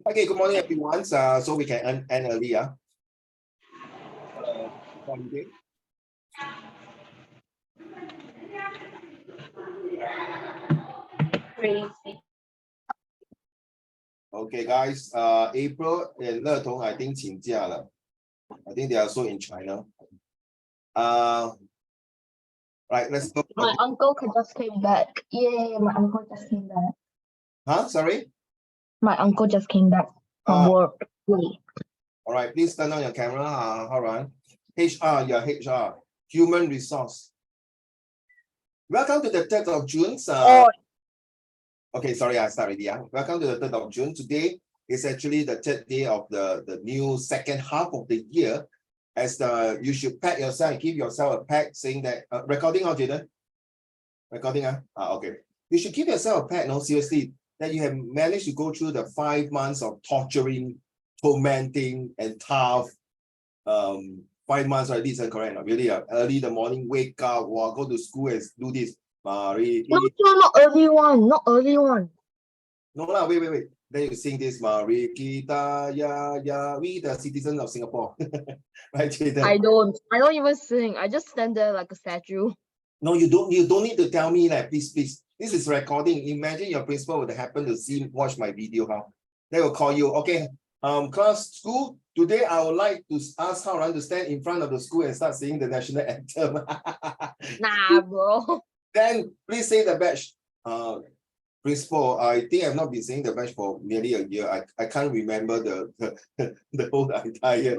Okay, good morning, everyone. So we can end early. Holiday. Crazy. Okay, guys. April and Letong, I think 请假了. I think they are also in China. Right, let's go. My uncle just came back. Yay, my uncle just came back. Huh? Sorry? My uncle just came back from work. Yay. All right, please turn on your camera. Hold on. HR, yeah, HR, Human Resource. Welcome to the 3rd of June. Okay, sorry, I start already. Welcome to the 3rd of June. Today is actually the 3rd day of the new second half of the year. As you should pat yourself and give yourself a pat saying that recording on Jaden. Recording, okay. You should give yourself a pat, no, seriously, that you have managed to go through the 5 months of torturing, tormenting, and tough 5 months, right? This is correct. Really, early in the morning, wake up, go to school and do this. No, not early one. Not early one. No, wait. Then you sing this, Mari Kita, ya, we the citizens of Singapore. Right, Jaden? I don't even sing. I just stand there like a statue. No, you don't need to tell me that, please. This is recording. Imagine your principal would happen to watch my video, they will call you. Okay, class, school, today I would like to ask Haran to stand in front of the school and start singing the national anthem. Nah, bro. Then please say the badge. Principal, I think I've not been saying the badge for nearly a year. I can't remember the whole entire.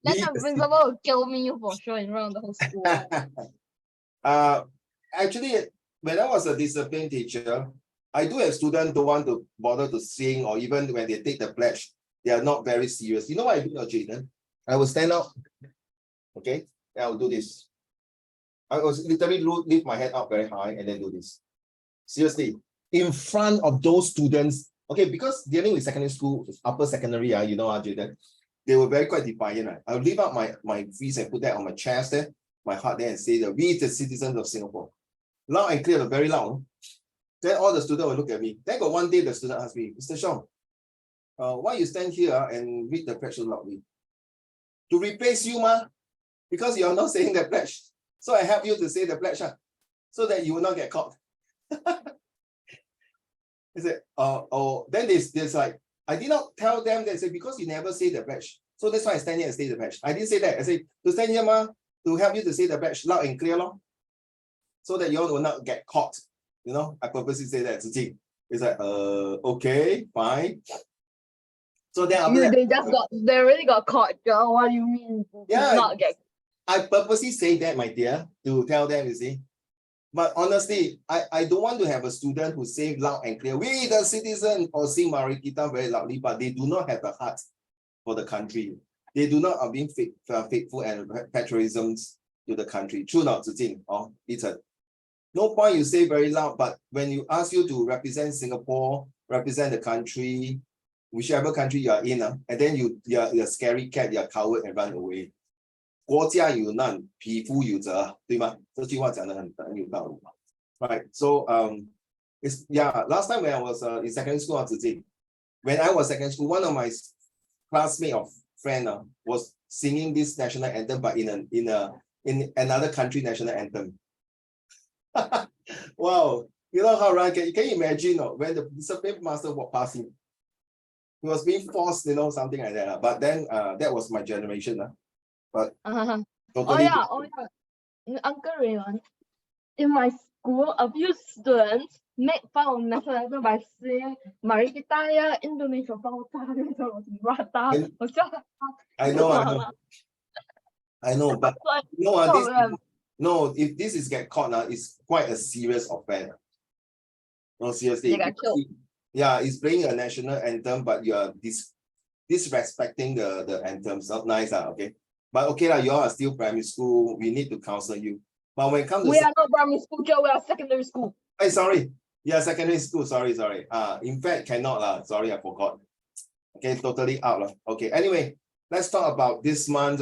Then the principal will kill me for sure in front of the whole school. Actually, when I was a discipline teacher, I do have students don't want to bother to sing, or even when they take the pledge, they are not very serious. You know what I do, Jaden? I will stand up. Okay, I will do this. I was literally lift my head up very high and then do this. Seriously, in front of those students. Okay, because dealing with secondary school, upper secondary, you know, Jaden, they were quite defiant. I will lift up my fist and put that on my chest there, my heart there, and say that we the citizens of Singapore. Loud and clear, very loud. Then all the students will look at me. Then got one day the student asked me, Mr. Sean, why you stand here and read the pledge so loudly? To replace you, because you are not saying the pledge. So I help you to say the pledge, so that you will not get caught. He said, then there's like, I did not tell them that, say, because you never say the pledge. So that's why I stand here and say the pledge. I didn't say that. I said, to stand here, to help you to say the pledge loud and clear, so that you all will not get caught. You know, I purposely say that. It's like, okay, fine. So then after that, they really got caught, Joe. What do you mean? Yeah, not get. I purposely say that, my dear, to tell them, you see. But honestly, I don't want to have a student who say loud and clear, we the citizen, or sing Marikita very loudly, but they do not have the heart for the country. They do not are being faithful and patriotism to the country. True not, Zijing? Oh, it's a no point you say very loud, but when you ask you to represent Singapore, represent the country, whichever country you are in, and then you're a scary cat, you're a coward and run away. 国家有难，匹夫有责，对吗？这句话讲得很有道理。Right, so it's last time when I was in secondary school, when I was secondary school, one of my classmate of friend was singing this national anthem, but in another country national anthem. Wow, you know how, right? Can you imagine when the discipline master walked past him? He was being forced, something like that. But then that was my generation. But totally Uncle Raymond, in my school, a few students make fun of national anthem by saying Mari kita ya Indonesia bangsa rata. I know, but if this is get caught now, it's quite a serious offense. No, seriously. Yeah, it's playing a national anthem, but you are disrespecting the anthems. Not nice, okay. But okay, you all are still primary school. We need to counsel you. But when it comes to we are not primary school, Joe. We are secondary school. Hey, sorry. Yeah, secondary school. Sorry. In fact, cannot Sorry, I forgot. Okay, totally out Okay. Anyway, let's talk about this month.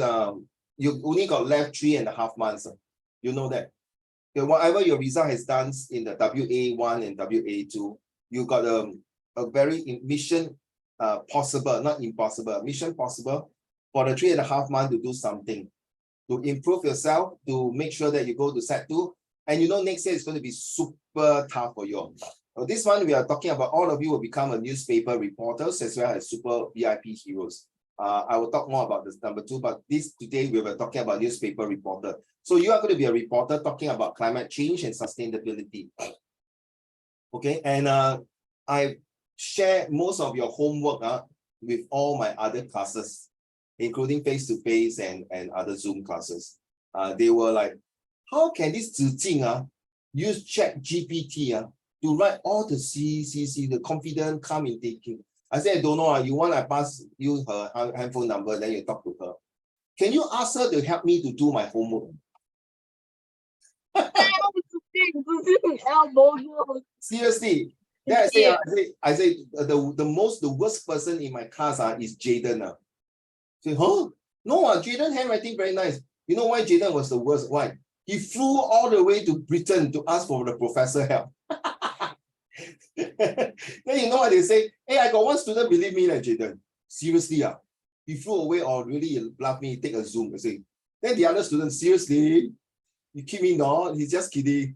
You only got left 3.5 months. You know that. Okay, whatever your result has done in the WA1 and WA2, you got a very mission possible, not impossible, mission possible for the 3.5 months to do something, to improve yourself, to make sure that you go to Set2. And you know, next year is going to be super tough for you. So this one, we are talking about all of you will become a newspaper reporters as well as super VIP heroes. I will talk more about this number 2, but today we were talking about newspaper reporter. So you are going to be a reporter talking about climate change and sustainability. Okay, and I share most of your homework with all my other classes, including face-to-face and other Zoom classes. They were like, how can this Zijing use ChatGPT to write all the the confident, calm in thinking? I said, I don't know. You want I pass you her handphone number, then you talk to her. Can you ask her to help me to do my homework? Seriously. Then I say the worst person in my class is Jaden. Say, huh? No, Jaden handwriting very nice. You know why Jaden was the worst? Why? He flew all the way to Britain to ask for the professor help. Then you know what they say? Hey, I got one student believe me like Jaden. Seriously, he flew away or really bluff me, take a Zoom. I say. Then the other student, seriously, you keep me not? He's just kidding.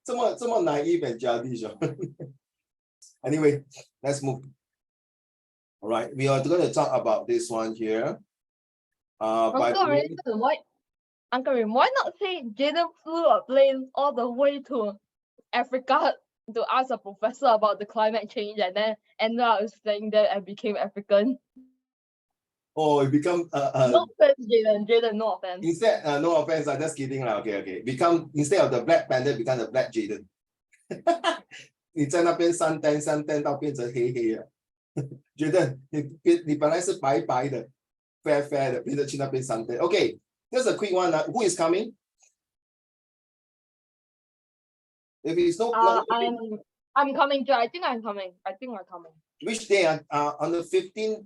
Somewhat naive and childish. Anyway, let's move. All right, we are going to talk about this one here. Uncle Rim, why not say Jaden flew a plane all the way to Africa to ask a professor about the climate change and then ended up staying there and became African? Oh, it become no offense, Jaden, no offense. Instead, no offense, I'm just kidding. Okay. Become instead of the Black Panther, become the Black Jaden. 你在那边三单到变成黑黑的，Jaden，你本来是白白的 ，fair 的，变成去那边三单。Okay, there's a quick one. Who is coming? If it's no, I'm coming too. I think I'm coming. Which day? On the 15th.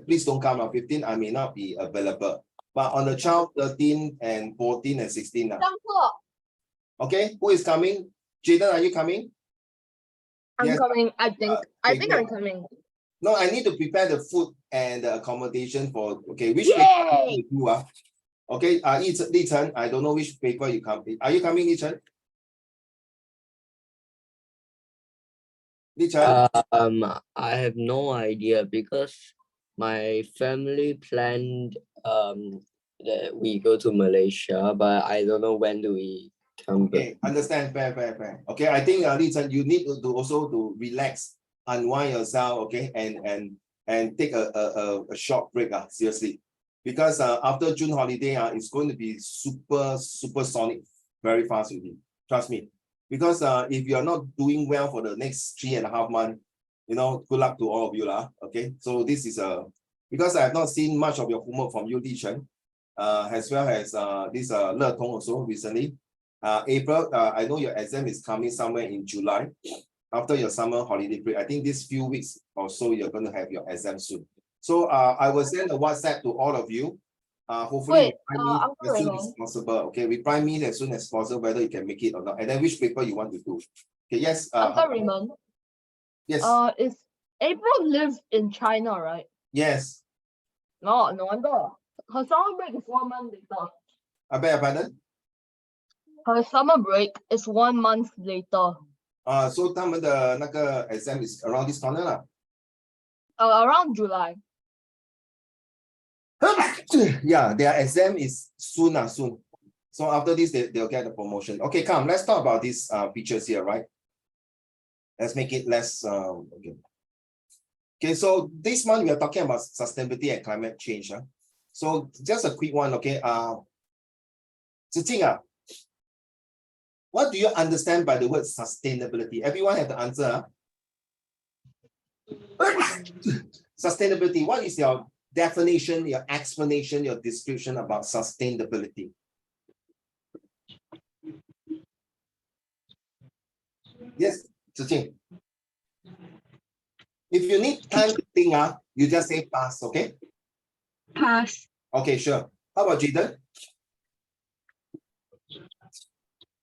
Please don't come on 15. I may not be available. But on the 12, 13, and 14 and 16. Okay, who is coming? Jaden, are you coming? I'm coming. I think I'm coming. No, I need to prepare the food and the accommodation for. Okay, which paper you do? Okay, Li Chen, I don't know which paper you come. Are you coming, Li Chen? Li Chen? I have no idea because my family planned that we go to Malaysia, but I don't know when do we come back. Okay, understand, fair. Okay, I think Li Chen, you need to also to relax, unwind yourself, okay, and take a short break, seriously. Because after June holiday, it's going to be super sonic, very fast with you. Trust me. Because if you are not doing well for the next 3.5 months, good luck to all of you, okay? So this is because I have not seen much of your homework from you, Li Chen, as well as this Le Tong also recently. April, I know your exam is coming somewhere in July after your summer holiday break. I think this few weeks or so you're going to have your exam soon. So I will send a WhatsApp to all of you. Hopefully reply me as soon as possible. Okay, reply me as soon as possible whether you can make it or not, and then which paper you want to do. Okay, yes. Uncle Raymond. Yes. Is April lives in China, right? Yes. No wonder. Her summer break is 1 month later. I beg your pardon? Her summer break is 1 month later. So 他们的那个 exam is around this corner lah. Around July. Yeah, their exam is soon. So after this, they'll get the promotion. Okay, come, let's talk about these features here, right? Let's make it less, okay, so this month we are talking about sustainability and climate change. So just a quick one, okay? Zijing, what do you understand by the word sustainability? Everyone have the answer. Sustainability, what is your definition, your explanation, your description about sustainability? Yes, Zijing. If you need time to think, you just say pass, okay? Pass. Okay, sure. How about Jaden?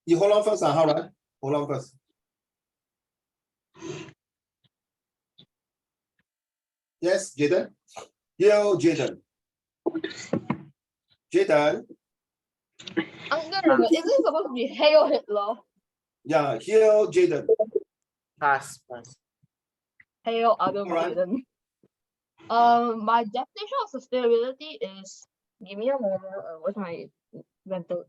You hold on first, hold on first. Yes, Jaden. Yo, Jaden. Jaden. Uncle Raymond, isn't it supposed to be Hail Hitler? Yeah, here, Jaden. Pass. Hail Alright. Biden. My definition of sustainability is, give me a moment. What's my mental?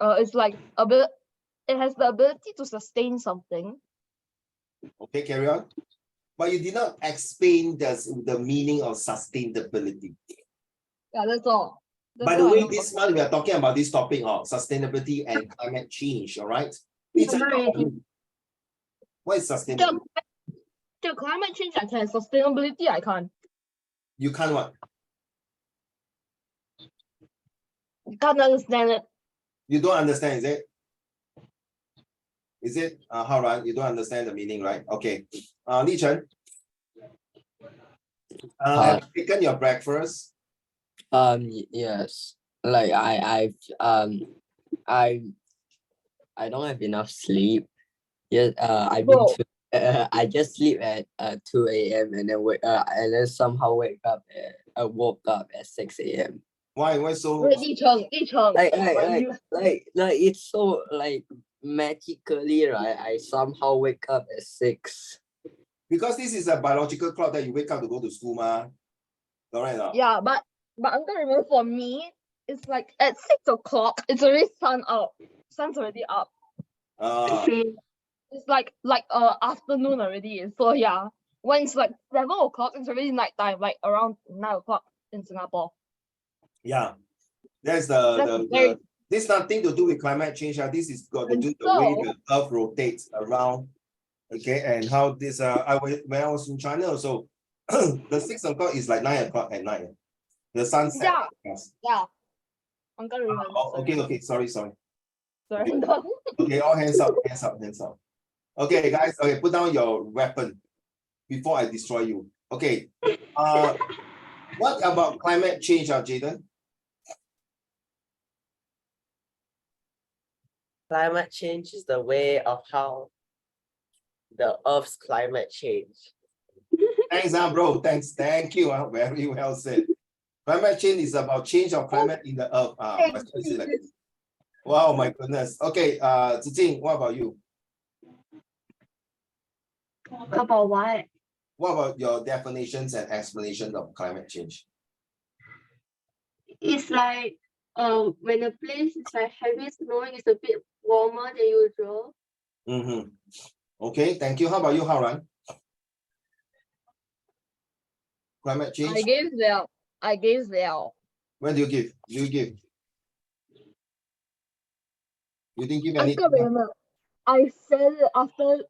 It's like it has the ability to sustain something. Okay, carry on. But you did not explain the meaning of sustainability. Yeah, that's all. By the way, this month we are talking about this topic of sustainability and climate change, all right? It's what is sustainability? The climate change I can, sustainability I can't. You can't what? You can't understand it. You don't understand, is it? Is it, Haran, you don't understand the meaning, right? Okay. Li Chen, have you taken your breakfast? Yes. Like I don't have enough sleep. Yes. Bro. I just sleep at 2 a.m. and then somehow woke up at 6 a.m. Why so? Wait, Li Cheng. Like it's so like magically, right? I somehow wake up at 6. Because this is a biological clock that you wake up to go to school, ma. All right, now. Yeah, but Uncle Raymond, for me, it's like at 6 o'clock, it's already sun up. Sun's already up. It's like afternoon already. So yeah, when it's like 7 o'clock, it's already nighttime, like around 9 o'clock in Singapore. Yeah, that's very- this nothing to do with climate change. This is got to do with the So- way the Earth rotates around. Okay, and how this when I was in China also, the 6 o'clock is like 9 o'clock at night. The sunset. Yeah. Yes. Yeah. Uncle Raymond. Okay, sorry. Sorry. Okay, all hands up. Okay, guys, okay, put down your weapon before I destroy you. Okay. What about climate change, Jaden? Climate change is the way of how the Earth's climate change. Thanks, bro. Thanks. Thank you. Very well said. Climate change is about change of climate in the Earth. Wow, my goodness. Okay, Zijing, what about you? About what? What about your definitions and explanations of climate change? It's like when a place is like heavy snowing, it's a bit warmer than usual. Mm-hmm. Okay, thank you. How about you, Haran? Climate change? I gave Liao. When do you give? You didn't give any. Uncle Raymond, I said it after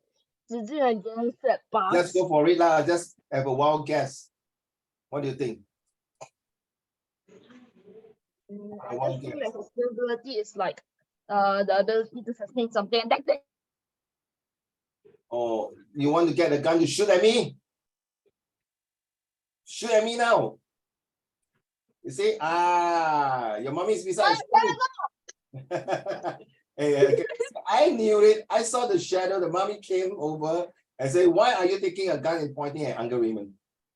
Zijing and Jen said pass. Let's go for it lah. Just have a wild guess. What do you think? I just feel like sustainability is like the ability to sustain something, and that's it. Oh, you want to get a gun to shoot at me? Shoot at me now. You see, your mommy is beside you. Hey, I knew it. I saw the shadow. The mommy came over and said, "Why are you taking a gun and pointing at Uncle Raymond?"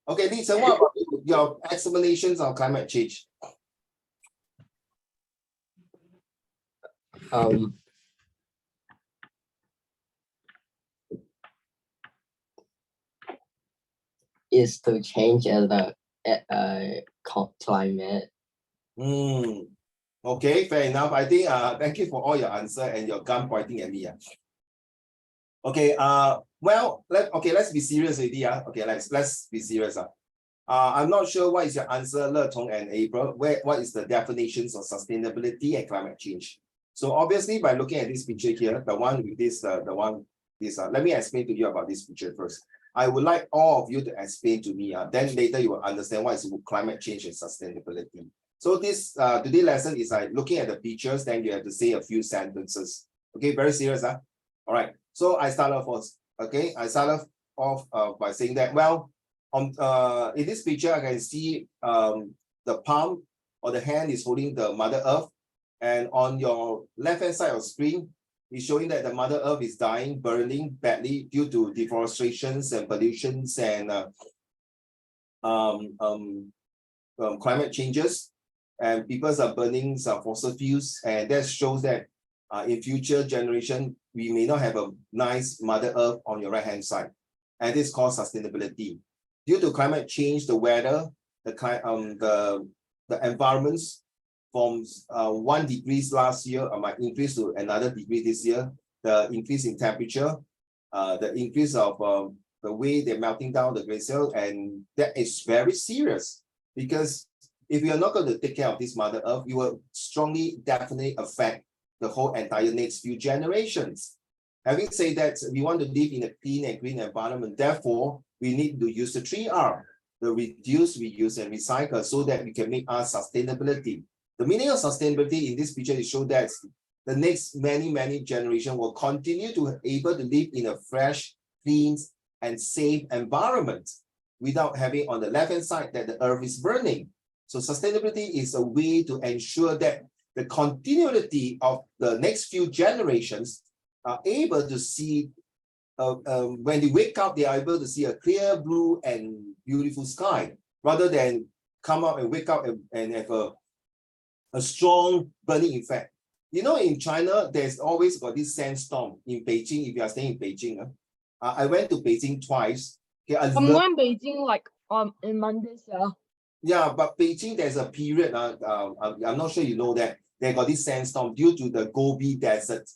Okay, Lisa, what about your explanations on climate change? Is to change the climate. Okay, fair enough. I think thank you for all your answer and your gun pointing at me. Okay, well, let's be serious already. Okay, let's be serious. I'm not sure what is your answer, Le Tong and April. What is the definitions of sustainability and climate change? So obviously, by looking at this picture here, the one with this, let me explain to you about this picture first. I would like all of you to explain to me. Then later you will understand what is climate change and sustainability. So this today's lesson is like looking at the pictures, then you have to say a few sentences. Okay, very serious. All right. So I start off first. Okay, I start off by saying that, well, in this picture, I can see the palm or the hand is holding the Mother Earth. And on your left-hand side of screen, is showing that the Mother Earth is dying, burning badly due to deforestations and pollutions and climate changes, and people are burning some fossil fuels, and that shows that in future generation we may not have a nice Mother Earth on your right hand side, and this causes sustainability. Due to climate change, the weather, the environments from 1 degree last year might increase to another degree this year. The increase in temperature, the increase of the way they're melting down the glacier, and that is very serious, because if we are not going to take care of this Mother Earth, we will strongly, definitely affect the whole entire next few generations. Having said that, we want to live in a clean and green environment. Therefore, we need to use the 3R, the reduce, reuse, and recycle, so that we can make our sustainability. The meaning of sustainability in this picture is show that the next many generations will continue to be able to live in a fresh, clean, and safe environment without having on the left-hand side that the earth is burning. So sustainability is a way to ensure that the continuity of the next few generations are able to see, when they wake up, they are able to see a clear blue and beautiful sky, rather than come out and wake up and have a strong burning effect. You know, in China, there's always got this sandstorm in Beijing. If you are staying in Beijing, I went to Beijing twice. Okay, I'm going Beijing like in Mondays, yeah. Yeah, but Beijing, there's a period, I'm not sure you know that, they got this sandstorm due to the Gobi Desert,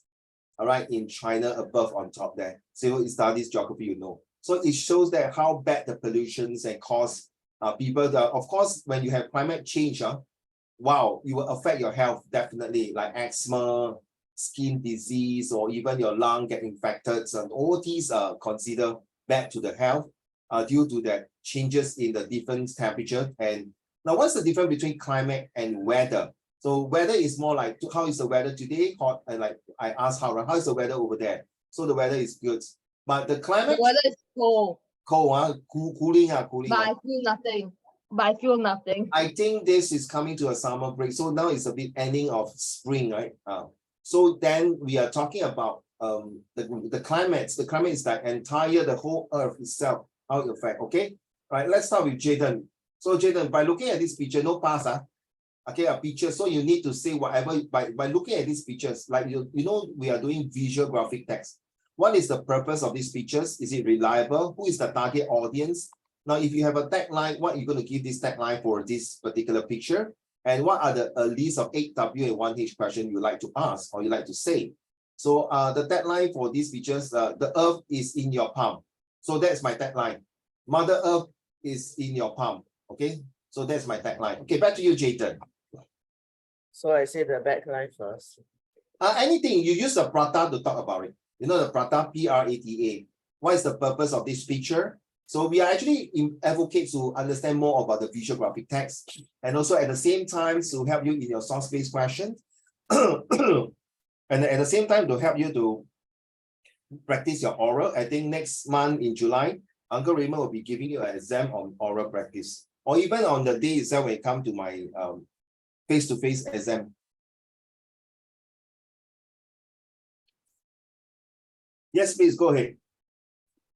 all right, in China above on top there. So you studies geography, you know. So it shows that how bad the pollutions and cause people, of course, when you have climate change, wow, it will affect your health definitely, like asthma, skin disease, or even your lung get infected. And all these are considered bad to the health due to the changes in the different temperature. And now, what's the difference between climate and weather? So weather is more like, how is the weather today? Hot, and like I asked how is the weather over there? So the weather is good, but the climate The weather is cold, cold, cooling. but I feel nothing. But I feel nothing. I think this is coming to a summer break. So now it's a bit ending of spring, right? So then we are talking about the climate. The climate is like the whole earth itself, how it affects. Okay, all right, let's start with Jaden. So Jaden, by looking at this picture, no pass, okay, a picture. So you need to say whatever by looking at these pictures, like you know, we are doing visual graphic text. What is the purpose of these pictures? Is it reliable? Who is the target audience? Now, if you have a tagline, what are you going to give this tagline for this particular picture? And what are the list of 8W and 1H questions you like to ask or you like to say? So the tagline for these pictures, the earth is in your palm. So that's my tagline. Mother Earth is in your palm. Okay, so that's my tagline. Okay, back to you, Jayden. So I say the backline first. Anything, you use the prata to talk about it. You know the prata, P-R-A-T-A. What is the purpose of this picture? So we are actually advocates to understand more about the visual graphic text, and also at the same time to help you in your source-based question. And at the same time to help you to practice your oral. I think next month in July, Uncle Raymond will be giving you an exam on oral practice, or even on the day itself when you come to my face-to-face exam. Yes, please go ahead.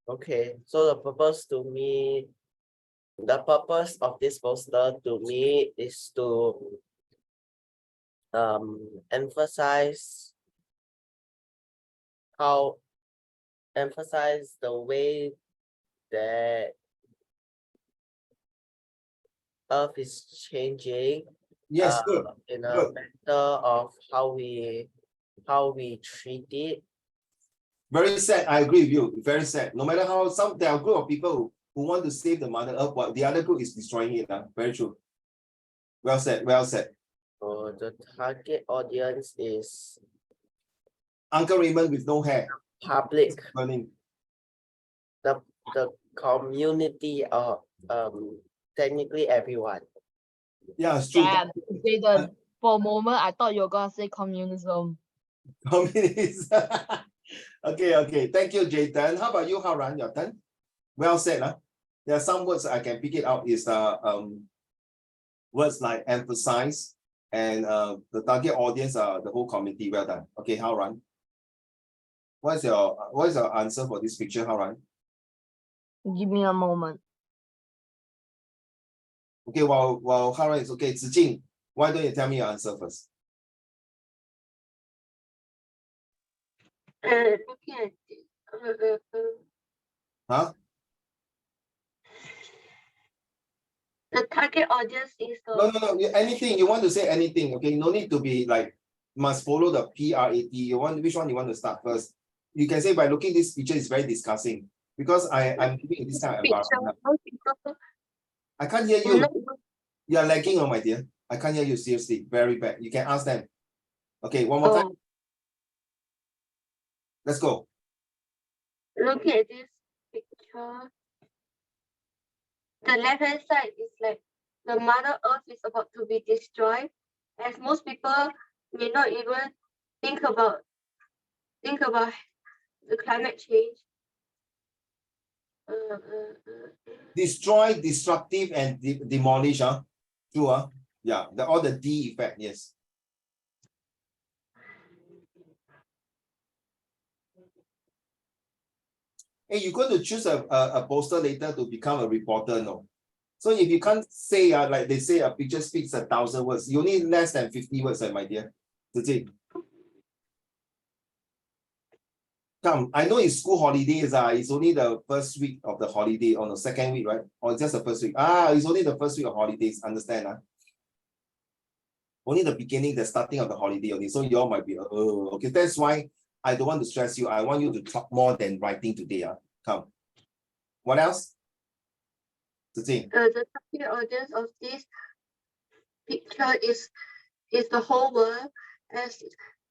Okay, so the purpose of this poster to me is to emphasize the way that Earth is changing. Yes, good. In a Good. matter of how we treat it. Very sad. I agree with you. Very sad. No matter how there are a group of people who want to save the Mother Earth, but the other group is destroying it. Very true. Well said. Well said. So the target audience is Uncle Raymond with no hair. public, Burning. the community, or technically everyone. Yeah, it's true. Damn, Jayden, for a moment I thought you were gonna say communism. Communists. Okay. Thank you, Jayden. How about you, Haran? Your turn. Well said. There are some words I can pick it out is words like emphasize and the target audience are the whole community. Well done. Okay, Haran. What is your answer for this picture, Haran? Give me a moment. Okay, while Hara is okay, Zijing, why don't you tell me your answer first? Looking at it. Huh? The target audience is No, the anything you want to say anything. Okay, no need to be like must follow the PRAT. You want which one you want to start first? You can say by looking this picture is very disgusting because I'm living in this kind of picture. environment. Most people I can't hear will you. not You are lagging, oh my dear. I can't hear you seriously. Very bad. You can ask them. Okay, one more time. know. Let's go. Looking at this picture, the left hand side is like the Mother Earth is about to be destroyed, as most people may not even think about the climate change. Destroy, destructive, and demolish. True. Yeah, all the D effect, yes. Hey, you're going to choose a poster later to become a reporter, no? So if you can't say, like they say, a picture speaks 1,000 words, you need less than 50 words, my dear. Zizi. Come, I know it's school holidays, it's only the first week of the holiday, or the second week, right? Or just the first week. It's only the first week of holidays, understand? Only the beginning, the starting of the holiday only. So you all might be, okay. That's why I don't want to stress you. I want you to talk more than writing today. Come. What else? The target audience of this picture is the whole world, as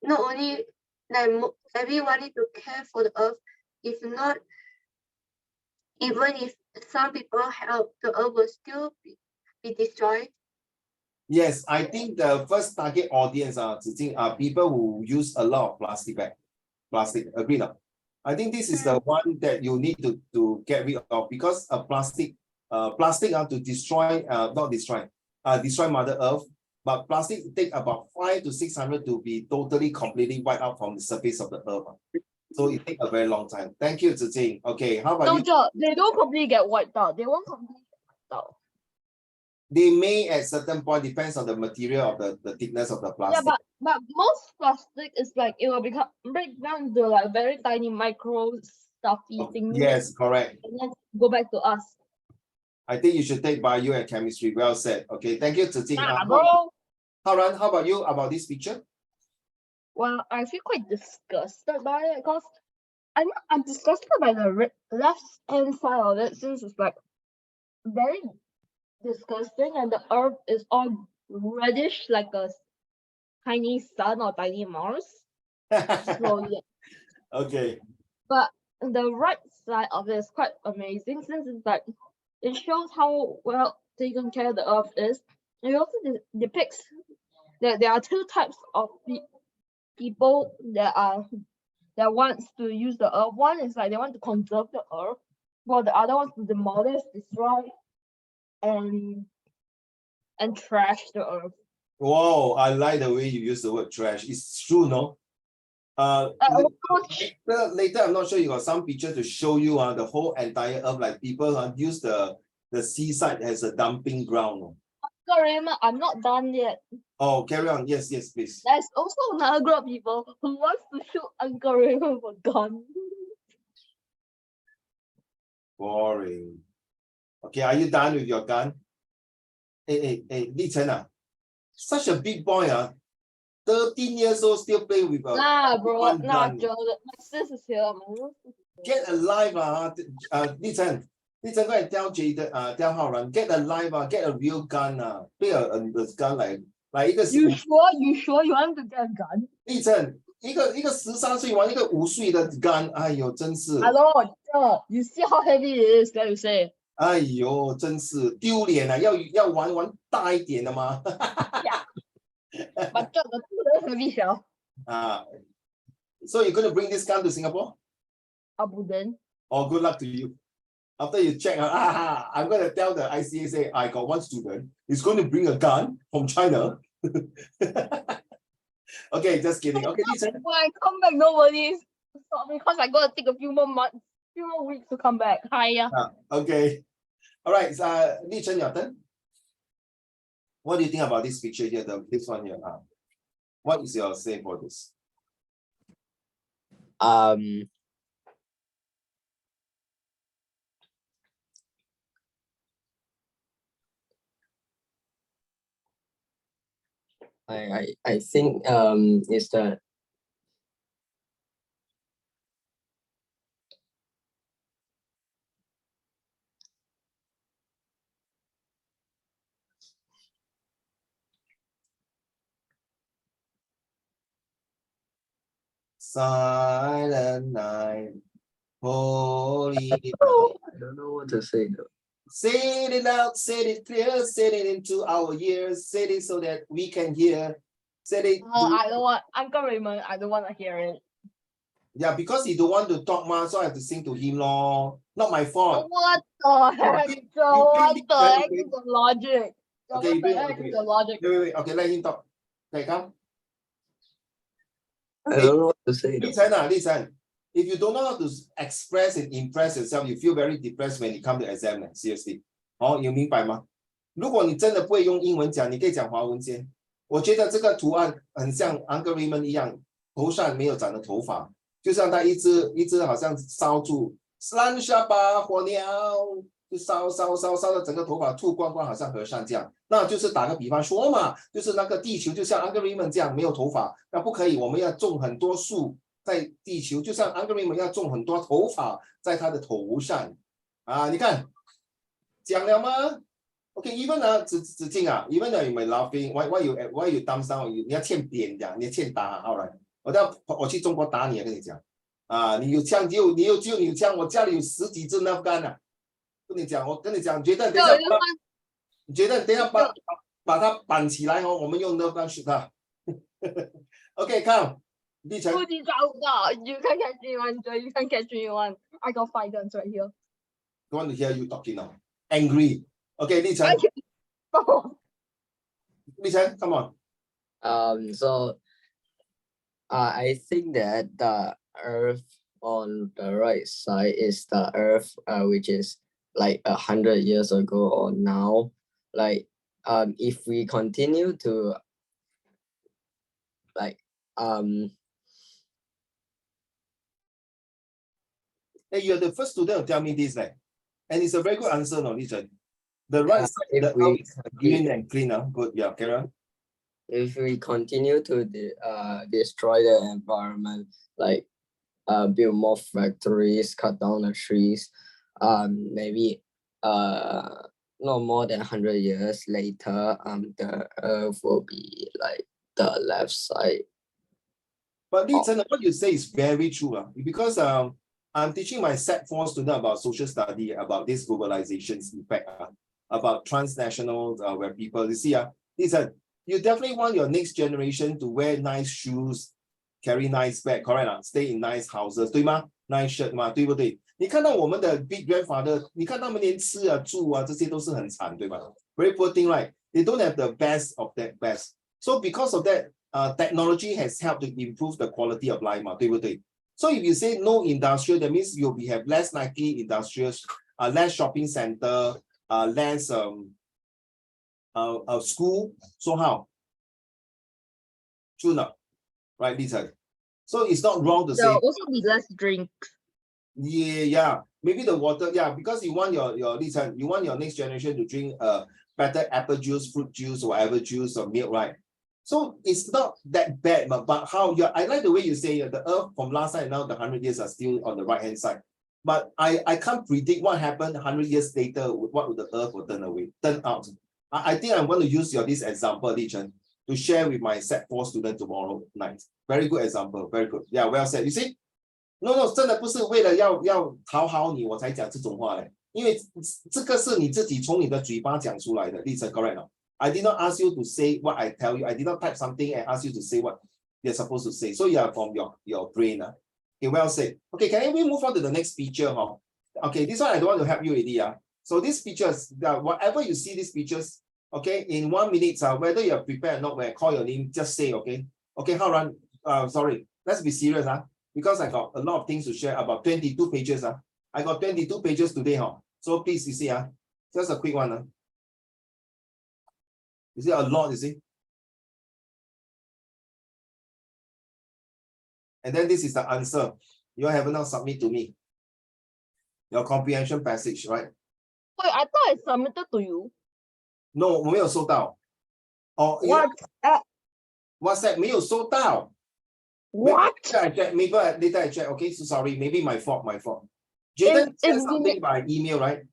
not only like everyone need to care for the earth. If not, even if some people help, the earth will still be destroyed. Yes, I think the first target audience are people who use a lot of plastic bag. Plastic, agree now? I think this is the one that you need to get rid of, because plastic to destroy, not destroy, destroy Mother Earth. But plastic take about 500 to 600 to be totally completely wiped out from the surface of the earth. So it takes a very long time. Thank you, Zijing. Okay, how about No, you? Joe, they don't completely get wiped out. They won't completely get wiped out. They may at certain point, depends on the material of the thickness of the plastic. Yeah, but most plastic is like it will break down into like very tiny micro stuffy things. Yes, correct. And then go back to us. I think you should take bio and chemistry. Well said. Okay, thank you, Zijing. Bro. Haran, how about you about this picture? Well, I feel quite disgusted by it because I'm disgusted by the left hand side of it, since it's like very disgusting and the earth is all reddish like a tiny sun or tiny Mars. So yeah. Okay. But the right side of it is quite amazing, since it's like it shows how well taken care the earth is. It also depicts that there are two types of people that wants to use the earth. One is like they want to conserve the earth, while the other wants to demolish, destroy, and trash the earth. Wow, I like the way you use the word trash. It's true, no? Later, I'm not sure you got some picture to show you the whole entire earth, like people use the seaside as a dumping ground. Raymond, I'm not done yet. Oh, carry on. Yes, please. There's also another group of people who wants to shoot Uncle Raymond with a gun. Boring. Okay, are you done with your gun? Hey, Li Chen, such a big boy, 13 years old, still play with a Bro, gun. Joe, my sis is here. Get alive, Li Chen, go and tell Jade, tell Haran, get alive, get a real gun, play a gun like You sure you want to get a gun? 立正，一个13岁玩一个5岁的 gun， 哎呦，真是， Hello, Joe, you see how heavy it is, that you say. 哎呦，真是丢脸啊！要玩大一点的吗？ But Joe, the two heavy shell. So you're going to bring this gun to Singapore? I wouldn't. Oh, good luck to you. After you check, I'm going to tell the ICA, say, I got one student, he's going to bring a gun from China. Okay, just kidding. Okay, listen. When I come back, nobody stop me because I got to take a few more months, few more weeks to come back. Hiya. Okay. All right, Li Chen, your turn. What do you think about this picture here? This one here. What is your say for this? I think is that Silent night, holy. I don't know what to say though. Say it out, say it clear, say it into our ears, say it so that we can hear. Say it. I don't want Uncle Raymond. I don't want to hear it. Yeah, because he don't want to talk much, so I have to sing to him, lor. Not my fault. What the heck? So what the heck is the logic? So Okay, what the heck is the logic? Wait. Okay, let him talk. Okay, come. I don't know what to say though. Listen. If you don't know how to express and impress yourself, you feel very depressed when you come to exam. Seriously. 有明白吗？如果你真的不会用英文讲，你可以讲华文先。我觉得这个图案很像 Uncle Raymond 一样，头上没有长的头发，就像他一只好像烧住，燃下吧火鸟，就烧到整个头发秃光光，好像和尚这样。那就是打个比方说嘛，就是那个地球就像 Uncle Raymond 这样没有头发，那不可以，我们要种很多树在地球，就像 Uncle Raymond 要种很多头发在他的头上啊！你看讲了吗？ Okay, even 子敬啊 even though you may laughing, why you thumbs down? 你要欠扁的，你要欠打，好了，我去中国打你，跟你讲啊，你有枪就你有枪，我家里有10几支 Nerf gun 啊，跟你讲，觉得等一下把它绑起来哦，我们用 Nerf gun shoot 它。Okay, come， 立成。不知道的 ，You can catch me one, Joy. You can catch me one. I got 5 guns right here. I want to hear you talking now. Angry. Okay, 立成。立成 ，come on. So I think that the Earth on the right side is the Earth, which is like 100 years ago or now. Like, if we continue to like Hey, you're the first student to tell me this, and it's a very good answer, no, Richard. The right side, if the we is green and clean, good, yeah, carry on. if we continue to destroy the environment, like build more factories, cut down the trees, maybe no more than 100 years later, the Earth will be like the left side. But Richard, what you say is very true, because I'm teaching my Sec4 student about social study, about this globalization's impact, about transnational, where people, you see, Richard, you definitely want your next generation to wear nice shoes, carry nice bag, correct? Stay in nice houses, 对吗？ Nice shirt 嘛，对不对？你看到我们的 big grandfather， 你看他们连吃啊、住啊这些都是很惨，对吧？ Very poor thing, right? They don't have the best of that best. So because of that, technology has helped to improve the quality of life 嘛，对不对？ So if you say no industrial, that means you'll have less Nike industrials, less shopping center, less school. So how? True enough, right, Lisa? So it's not wrong to say. There'll also be less drinks. Yeah. Maybe the water, because you want your Lisa, you want your next generation to drink better apple juice, fruit juice, whatever juice or milk, right? So it's not that bad, but how I like the way you say the Earth from last time and now the 100 years are still on the right hand side. But I can't predict what happened 100 years later, what would the Earth will turn out. I think I'm going to use this example, Li Chen, to share with my Sec4 student tomorrow night. Very good example, very good. Yeah, well said. You see? No, 真的不是为了要讨好你我才讲这种话嘞，因为这个是你自己从你的嘴巴讲出来的，立成 correct 吗？ I did not ask you to say what I tell you. I did not type something and ask you to say what you're supposed to say. So you are from your brain. Okay, well said. Okay, can we move on to the next picture? Okay, this one I don't want to help you already. So these pictures, whatever you see these pictures, okay, in 1 minute, whether you're prepared or not, when I call your name, just say, okay? Okay, Haran, sorry, let's be serious, because I got a lot of things to share, about 22 pages. I got 22 pages today. So please, you see, just a quick one. You see a lot, you see? And then this is the answer. You have now submit to me. Your comprehension passage, right? Wait, I thought I submitted to you. No, 我没有收到。哦， What? WhatsApp 没有收到。 What? Maybe later I check. Okay, so sorry. Maybe my fault. Jaden If sent something by email, right?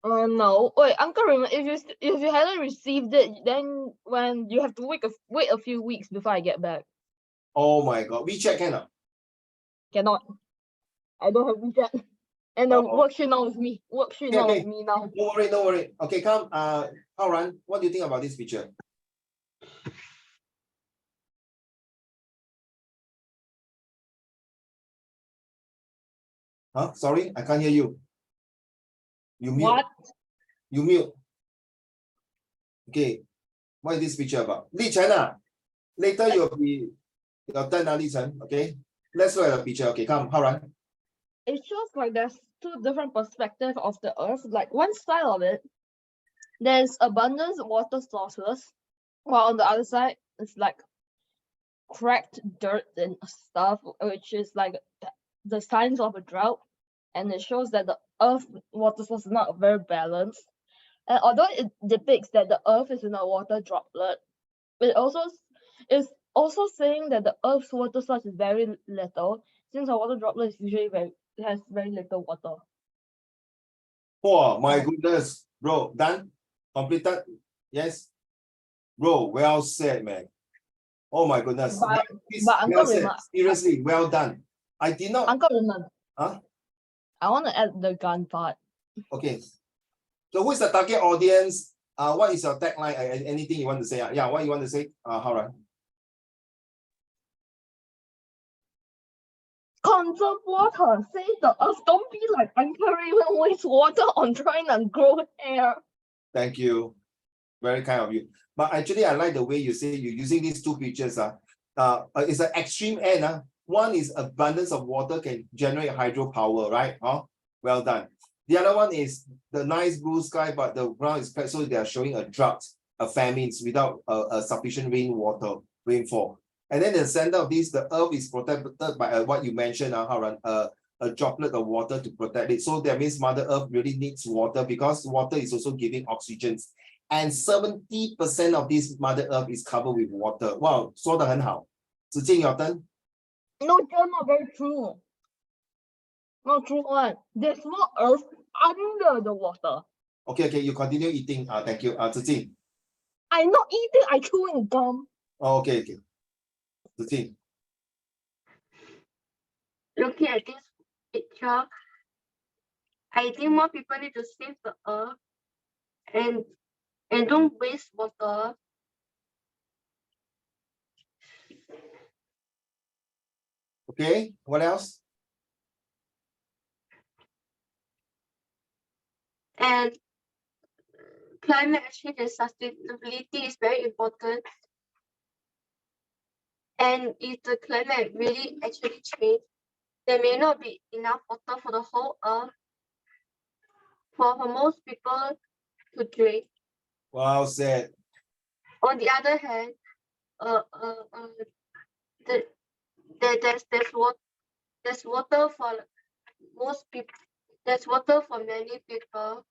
No. Wait, Uncle Raymond, if you hadn't received it, then when you have to wait a few weeks before I get back. Oh my God. WeChat cannot. Cannot. I don't have WeChat. And the Oh. worksheet now with me. Worksheet now Okay. with me now. No worry. Okay, come. Haran, what do you think about this picture? Huh? Sorry, I can't hear you. You mute. What? You mute. Okay. What is this picture about? Li Chen, later you'll be your turn, Li Chen. Okay. Let's look at the picture. Okay, come, Haran. It shows like there's two different perspectives of the earth. Like one side of it, there's abundant water sources, while on the other side, it's like cracked dirt and stuff, which is like the signs of a drought. And it shows that the earth water source is not very balanced. And although it depicts that the earth is in a water droplet, it also is also saying that the earth's water source is very little, since a water droplet is usually has very little water. Oh my goodness, bro, done? Completed? Yes? Bro, well said, man. Oh my goodness. But Well Uncle said. Raymond, Seriously, well done. I did not. Uncle Raymond, Huh? I want to add the gun part. Okay. So who is the target audience? What is your tagline? Anything you want to say? Yeah, what you want to say? Haran. Conserve water, save the earth. Don't be like Uncle Raymond, waste water on trying to grow hair. Thank you. Very kind of you. But actually, I like the way you say you're using these two pictures. It's an extreme end. One is abundance of water can generate hydropower, right? Well done. The other one is the nice blue sky, but the ground is flat, so they are showing a drought, a famines without a sufficient rainfall. And then in the center of this, the earth is protected by what you mentioned, Haran, a droplet of water to protect it. So that means Mother Earth really needs water because water is also giving oxygen. And 70% of this Mother Earth is covered with water. Wow, 说得很好。子敬 your turn. No, that's not very true. Not true one. There's more earth under the water. Okay, you continue eating. Thank you. Zhi Jing. I'm not eating, I chewing gum. Oh, okay. Zhi Jing. Looking at this picture, I think more people need to save the earth and don't waste water. Okay, what else? And climate change and sustainability is very important. And if the climate really actually change, there may not be enough water for the whole earth for most people to drink. Well said. On the other hand, there's water for most people. There's water for many people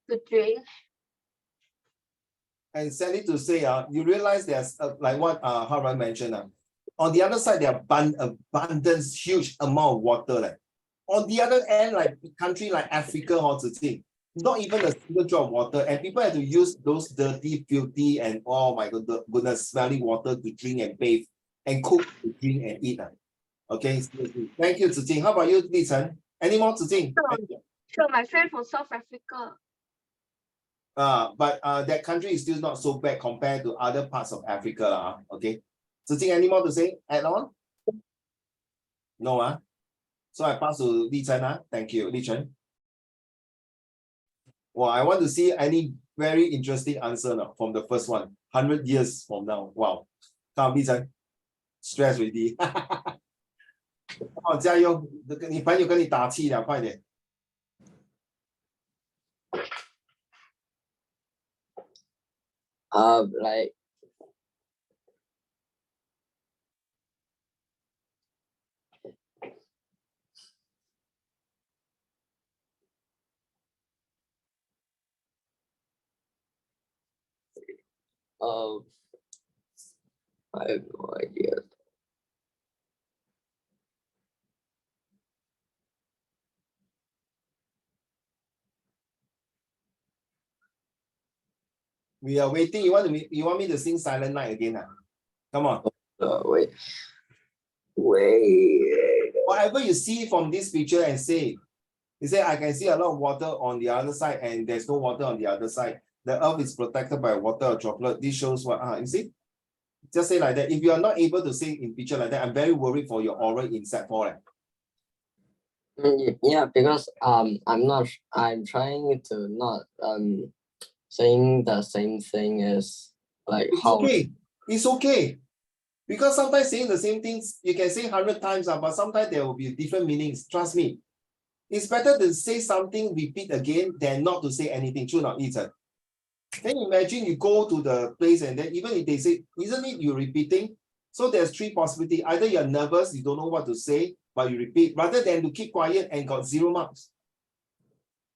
to drink. And sadly to say, you realize there's like what Haran mentioned. On the other side, there are abundance, huge amount of water. On the other end, like country like Africa or Zhi, not even a single drop of water, and people have to use those dirty, filthy, and oh my goodness, smelly water to drink and bathe, and cook, to drink and eat. Okay, thank you, Zhi Jing. How about you, Li Chen? Any more, Zhi Jing? Sure, my friend from South Africa. But that country is still not so bad compared to other parts of Africa. Okay. Zhi Jing, any more to say? Add on? No, so I pass to Li Chen. Thank you, Li Chen. Well, I want to see any very interesting answer now from the first one. 100 years from now. Wow. Come, Li Chen. Stress already. 加油！你朋友跟你打气了，快点。Like I have no idea. We are waiting. You want me to sing Silent Night again? Come on. Wait. Whatever you see from this picture and say, you say, I can see a lot of water on the other side and there's no water on the other side. The earth is protected by water or droplet. This shows what, you see? Just say like that. If you are not able to say in picture like that, I'm very worried for your oral in Sec4. Yeah, because I'm trying to not saying the same thing as like It's how okay. It's okay. Because sometimes saying the same things, you can say 100 times, but sometimes there will be different meanings. Trust me. It's better to say something, repeat again, than not to say anything. True or not, Ethan? Then imagine you go to the place and then even if they say, isn't it you repeating? So there's three possibilities. Either you're nervous, you don't know what to say, but you repeat, rather than to keep quiet and got 0 marks.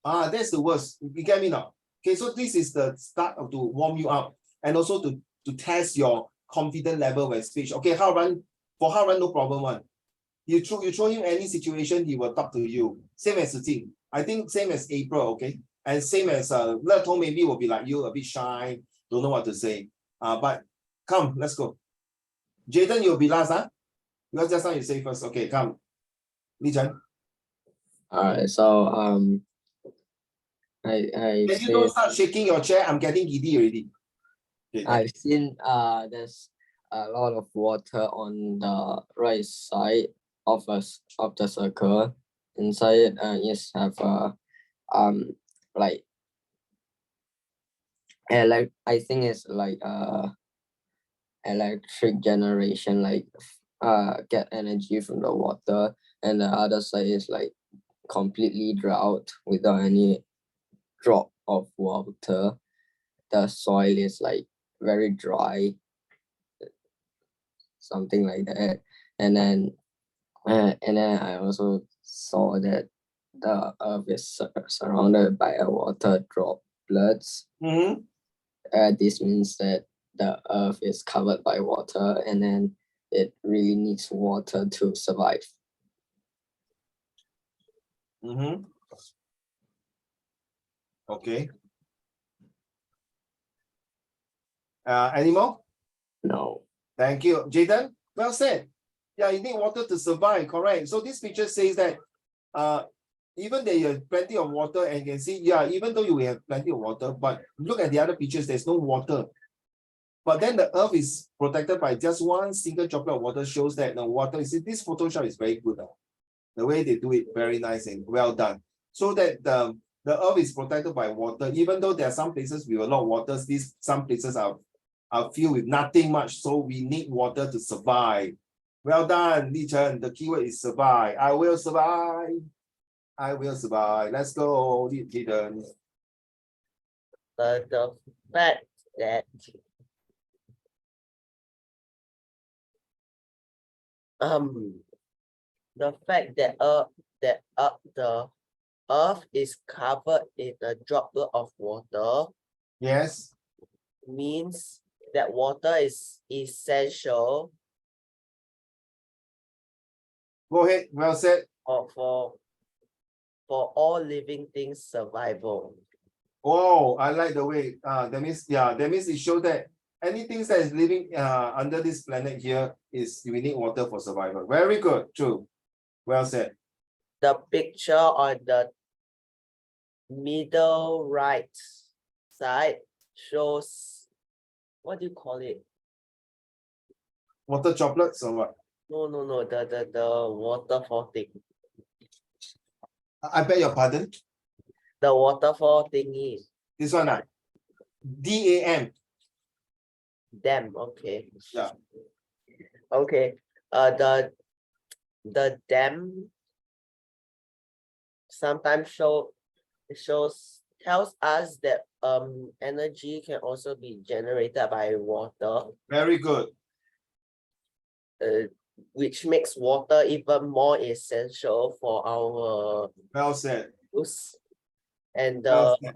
That's the worst. You get me now? Okay, so this is the start of to warm you up and also to test your confidence level when speech. Okay, how run no problem one. You throw him any situation, he will talk to you. Same as Ting. I think same as April, okay? And same as Letong maybe will be like you, a bit shy, don't know what to say. But come, let's go. Jaden, you'll be last, huh? Because just now you say first. Okay, come. Li Chen. Alright, so I Can you don't start shaking your chair? I'm getting giddy already. Okay, I've seen there's a lot of water on the right side of us of the circle. Inside it is have like I think it's like electric generation, like get energy from the water, and the other side is like completely drought without any drop of water. The soil is like very dry, something like that. And then I also saw that the earth is surrounded by a water droplets. This means that the earth is covered by water, and then it really needs water to survive. Okay. Any more? No. Thank you. Jaden, well said. Yeah, you need water to survive, correct. So this picture says that even though you have plenty of water and you can see, yeah, even though you have plenty of water, but look at the other pictures, there's no water. But then the earth is protected by just one single droplet of water, shows that the water, you see, this Photoshop is very good. The way they do it, very nice and well done. So that the earth is protected by water, even though there are some places with a lot of waters, some places are filled with nothing much, so we need water to survive. Well done, Li Chen. The keyword is survive. I will survive. I will survive. Let's go, Jaden. The fact that the earth is covered in a droplet of water. Yes. Means that water is essential. Go ahead. Well said. For all living things survival. Oh, I like the way. That means, yeah, that means it shows that anything that is living under this planet here is we need water for survival. Very good. True. Well said. The picture on the middle right side shows, what do you call it? Water droplets or what? No, the waterfall thing. I beg your pardon. The waterfall thingy. This one, DAM. Dam, okay. Yeah. Okay. The dam sometimes shows tells us that energy can also be generated by water, Very good. which makes water even more essential for our Well said. use. And Well the said.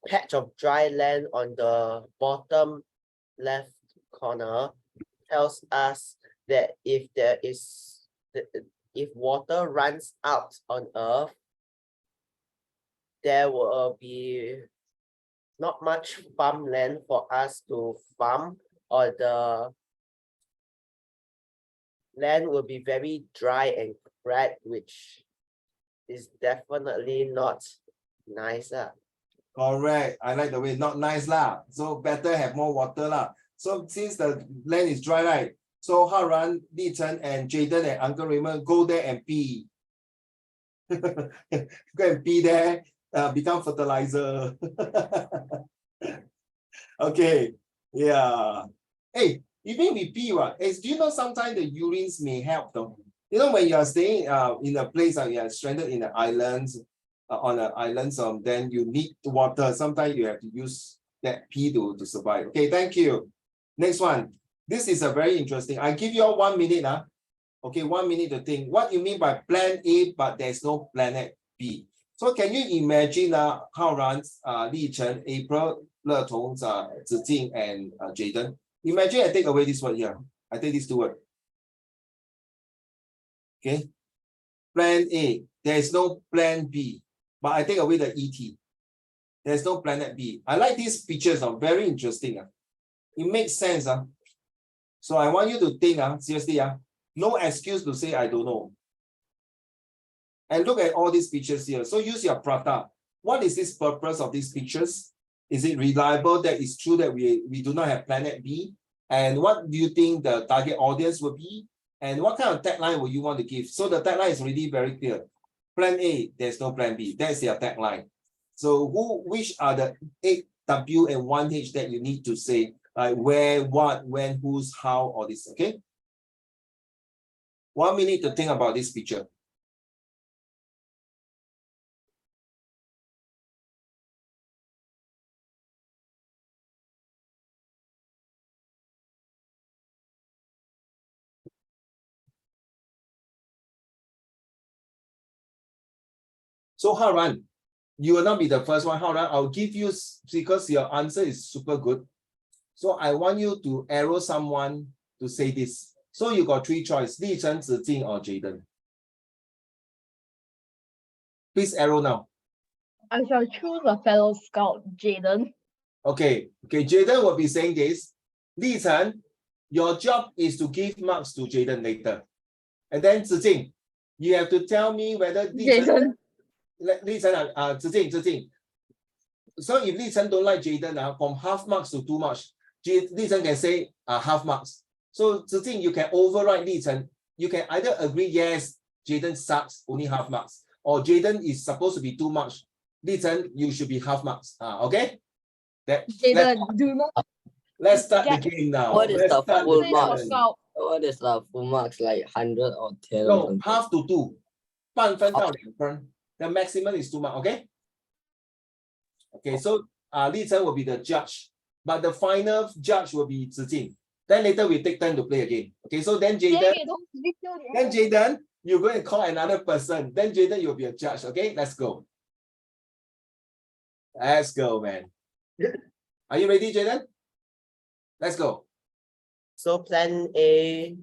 patch of dry land on the bottom left corner tells us that if water runs out on Earth, there will be not much farmland for us to farm, or the land will be very dry and cracked, which is definitely not nice. Correct. I like the way, not nice lah. So better have more water lah. So since the land is dry, right? So Haran, Li Chen, and Jaden and Uncle Raymond go there and pee. Go and pee there, become fertilizer. Okay, yeah. Hey, even we pee, what? Hey, do you know sometimes the urines may help though? You know, when you are staying in a place you are stranded in the islands, on the islands, then you need water. Sometimes you have to use that pee to survive. Okay, thank you. Next one. This is a very interesting. I give you all 1 minute. Okay, 1 minute to think. What you mean by plan A, but there's no planet B? So can you imagine how runs Li Chen, April, Le Tong, Zijing, and Jaden? Imagine I take away this word here. I take these two words. Okay. Plan A. There is no plan B. But I take away the ET. There's no planet B. I like these pictures. Very interesting. It makes sense. So I want you to think. Seriously. No excuse to say I don't know. And look at all these pictures here. So use your prata. What is this purpose of these pictures? Is it reliable that it's true that we do not have planet B? And what do you think the target audience will be? And what kind of tagline will you want to give? So the tagline is really very clear. Plan A, there's no plan B. That's your tagline. So which are the 8 W and 1 H that you need to say? Like where, what, when, whose, how, all this, okay? 1 minute to think about this picture. So Haran, you will not be the first one. Haran, I'll give you, because your answer is super good. So I want you to arrow someone to say this. So you got 3 choices, Li Chen, Zijing, or Jaden. Please arrow now. I shall choose a fellow scout, Jaden. Okay, Jaden will be saying this. Li Chen, your job is to give marks to Jaden later. And then Zijing, you have to tell me whether Li Chen, Zijing. So if Li Chen don't like Jaden, from half marks to 2 marks, Li Chen can say half marks. So Zijing, you can override Li Chen. You can either agree, yes, Jaden sucks, only half marks. Or Jaden is supposed to be 2 marks. Li Chen, you should be half marks. Okay? Jaden, do not. Let's start the game now. What is the full Say marks? for scout. What is the full marks, like 100 or 10? or No, something? half to 2. 半分到2分. The maximum is 2 marks, okay? Okay, so Li Chen will be the judge, but the final judge will be Zijing. Then later we take turn to play again. Okay, so then Jaden, you're going to call another person. Then Jaden, you'll be a judge. Okay, let's go. Let's go, man. Are you ready, Jaden? Let's go. So plan A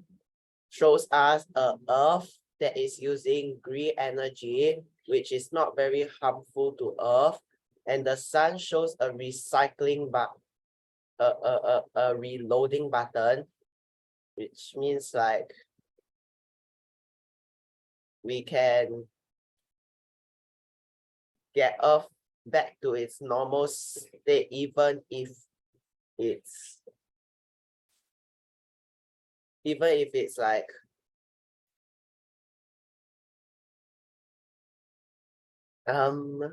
shows us a Earth that is using green energy, which is not very harmful to Earth. And the sun shows a recycling a reloading button, which means like we can get Earth back to its normal state, even if it's like 2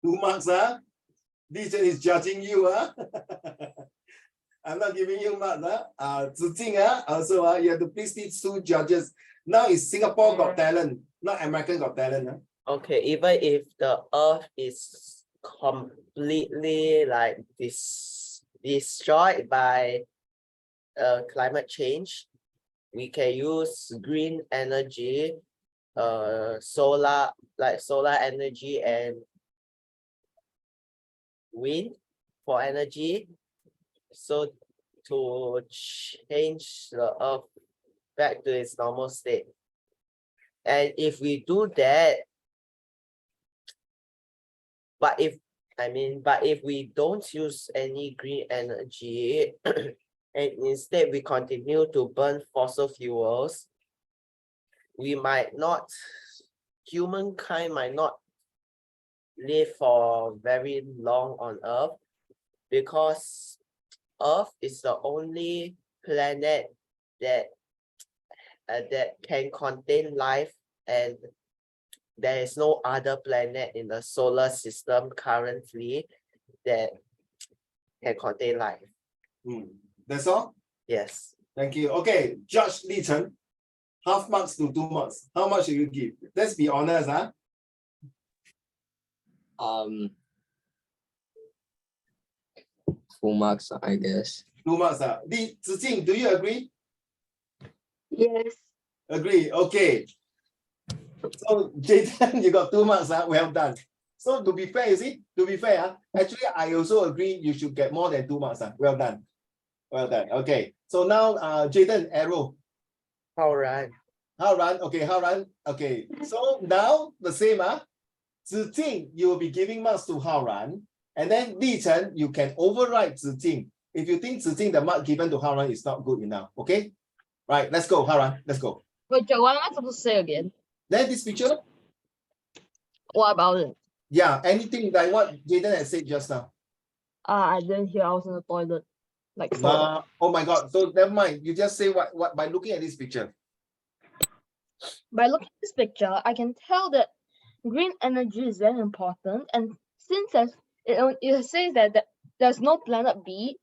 marks, Li Chen is judging you, I'm not giving you marks, Zijing, also, you have to please these 2 judges. Now it's Singapore Got Talent, not American Got Talent. okay, even if the Earth is completely like destroyed by climate change. We can use green energy, solar energy and wind for energy, so to change the earth back to its normal state. And if we do that, but if we don't use any green energy and instead we continue to burn fossil fuels, humankind might not live for very long on Earth, because Earth is the only planet that can contain life, and there is no other planet in the solar system currently that can contain life. That's all. Yes. Thank you. Okay, Judge Li Chen, half marks to 2 marks. How much should you give? Let's be honest, huh? Full marks, I guess. 2 marks. Li Zijing, do you agree? Yes. Agree. Okay. So Jaden, you got 2 marks. Well done. So to be fair, you see, actually I also agree you should get more than 2 marks. Well done. Well done. Okay. So now Jaden, arrow. All right. Haoran. Okay, Haoran. Okay. So now the same. Zijing, you will be giving marks to Haoran. And then Li Chen, you can override Zijing. If you think Zijing, the mark given to Haoran is not good enough. Okay? Right, let's go, Haoran. Let's go. Wait, Joe, what am I supposed to say again? Then this picture. What about it? Yeah, anything like what Jaden had said just now. I didn't hear. I was in the toilet. Like so. Oh my God. So never mind. You just say what by looking at this picture. By looking at this picture, I can tell that green energy is very important. And since it says that there's no planet B,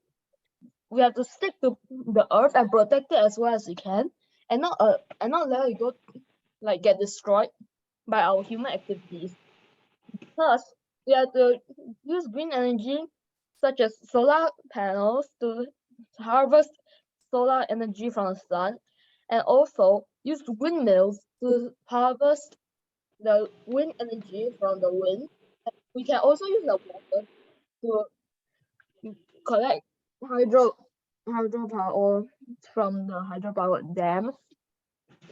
we have to stick to the Earth and protect it as well as we can, and not let it go like get destroyed by our human activities. Plus, we have to use green energy such as solar panels to harvest solar energy from the sun, and also use windmills to harvest the wind energy from the wind. We can also use the water to collect hydropower from the hydropower dams.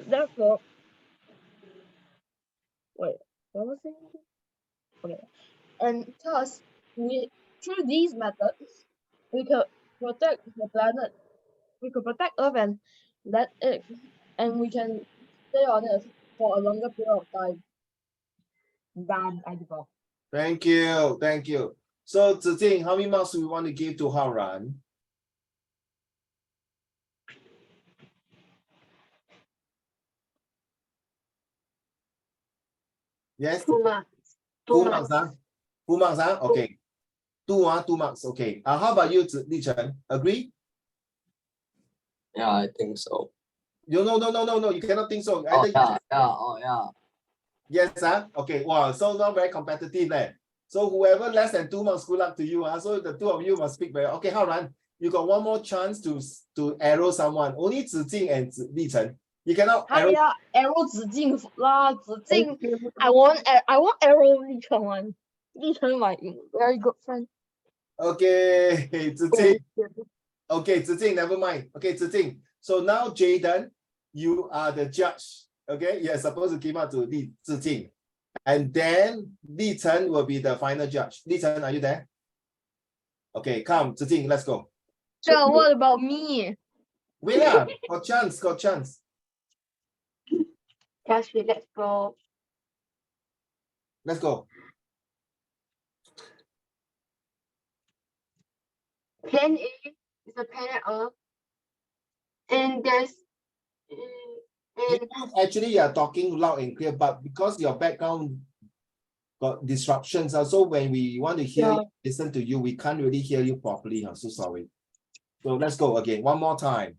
Therefore, wait, what was it? Okay, and thus through these methods, we could protect the planet. We could protect Earth and let it, and we can stay on it for a longer period of time than I develop. Thank you. Thank you. So Zijing, how many marks do we want to give to Haoran? Yes? 2 marks. 2 marks, huh? 2 marks, huh? Okay. 2 marks. Okay. How about you, Li Chen? Agree? Yeah, I think so. No. You cannot think so. Oh, Either yeah. yes, huh? Okay. Wow, so not very competitive there. So whoever less than 2 marks, good luck to you. So the two of you must speak very. Okay, Haoran, you got one more chance to arrow someone. Only Zijing and Li Chen. You cannot arrow. Arrow 子敬 lah, 子敬. I want arrow Li Chen one. Li Chen my very good friend. Okay, Zijing. Okay, Zijing, never mind. Okay, Zijing. So now, Jaden, you are the judge. Okay, you're supposed to give up to Zijing. And then Li Chen will be the final judge. Li Chen, are you there? Okay, come, Zijing, let's go. So what about me? Wait lah, got chance. Just relax, bro. Let's go. Plan A is a planet Earth, and there's and Actually, you are talking loud and clear, but because your background got disruptions, so when we want to hear you, listen to you, we can't really hear you properly. I'm so sorry. So let's go again, one more time.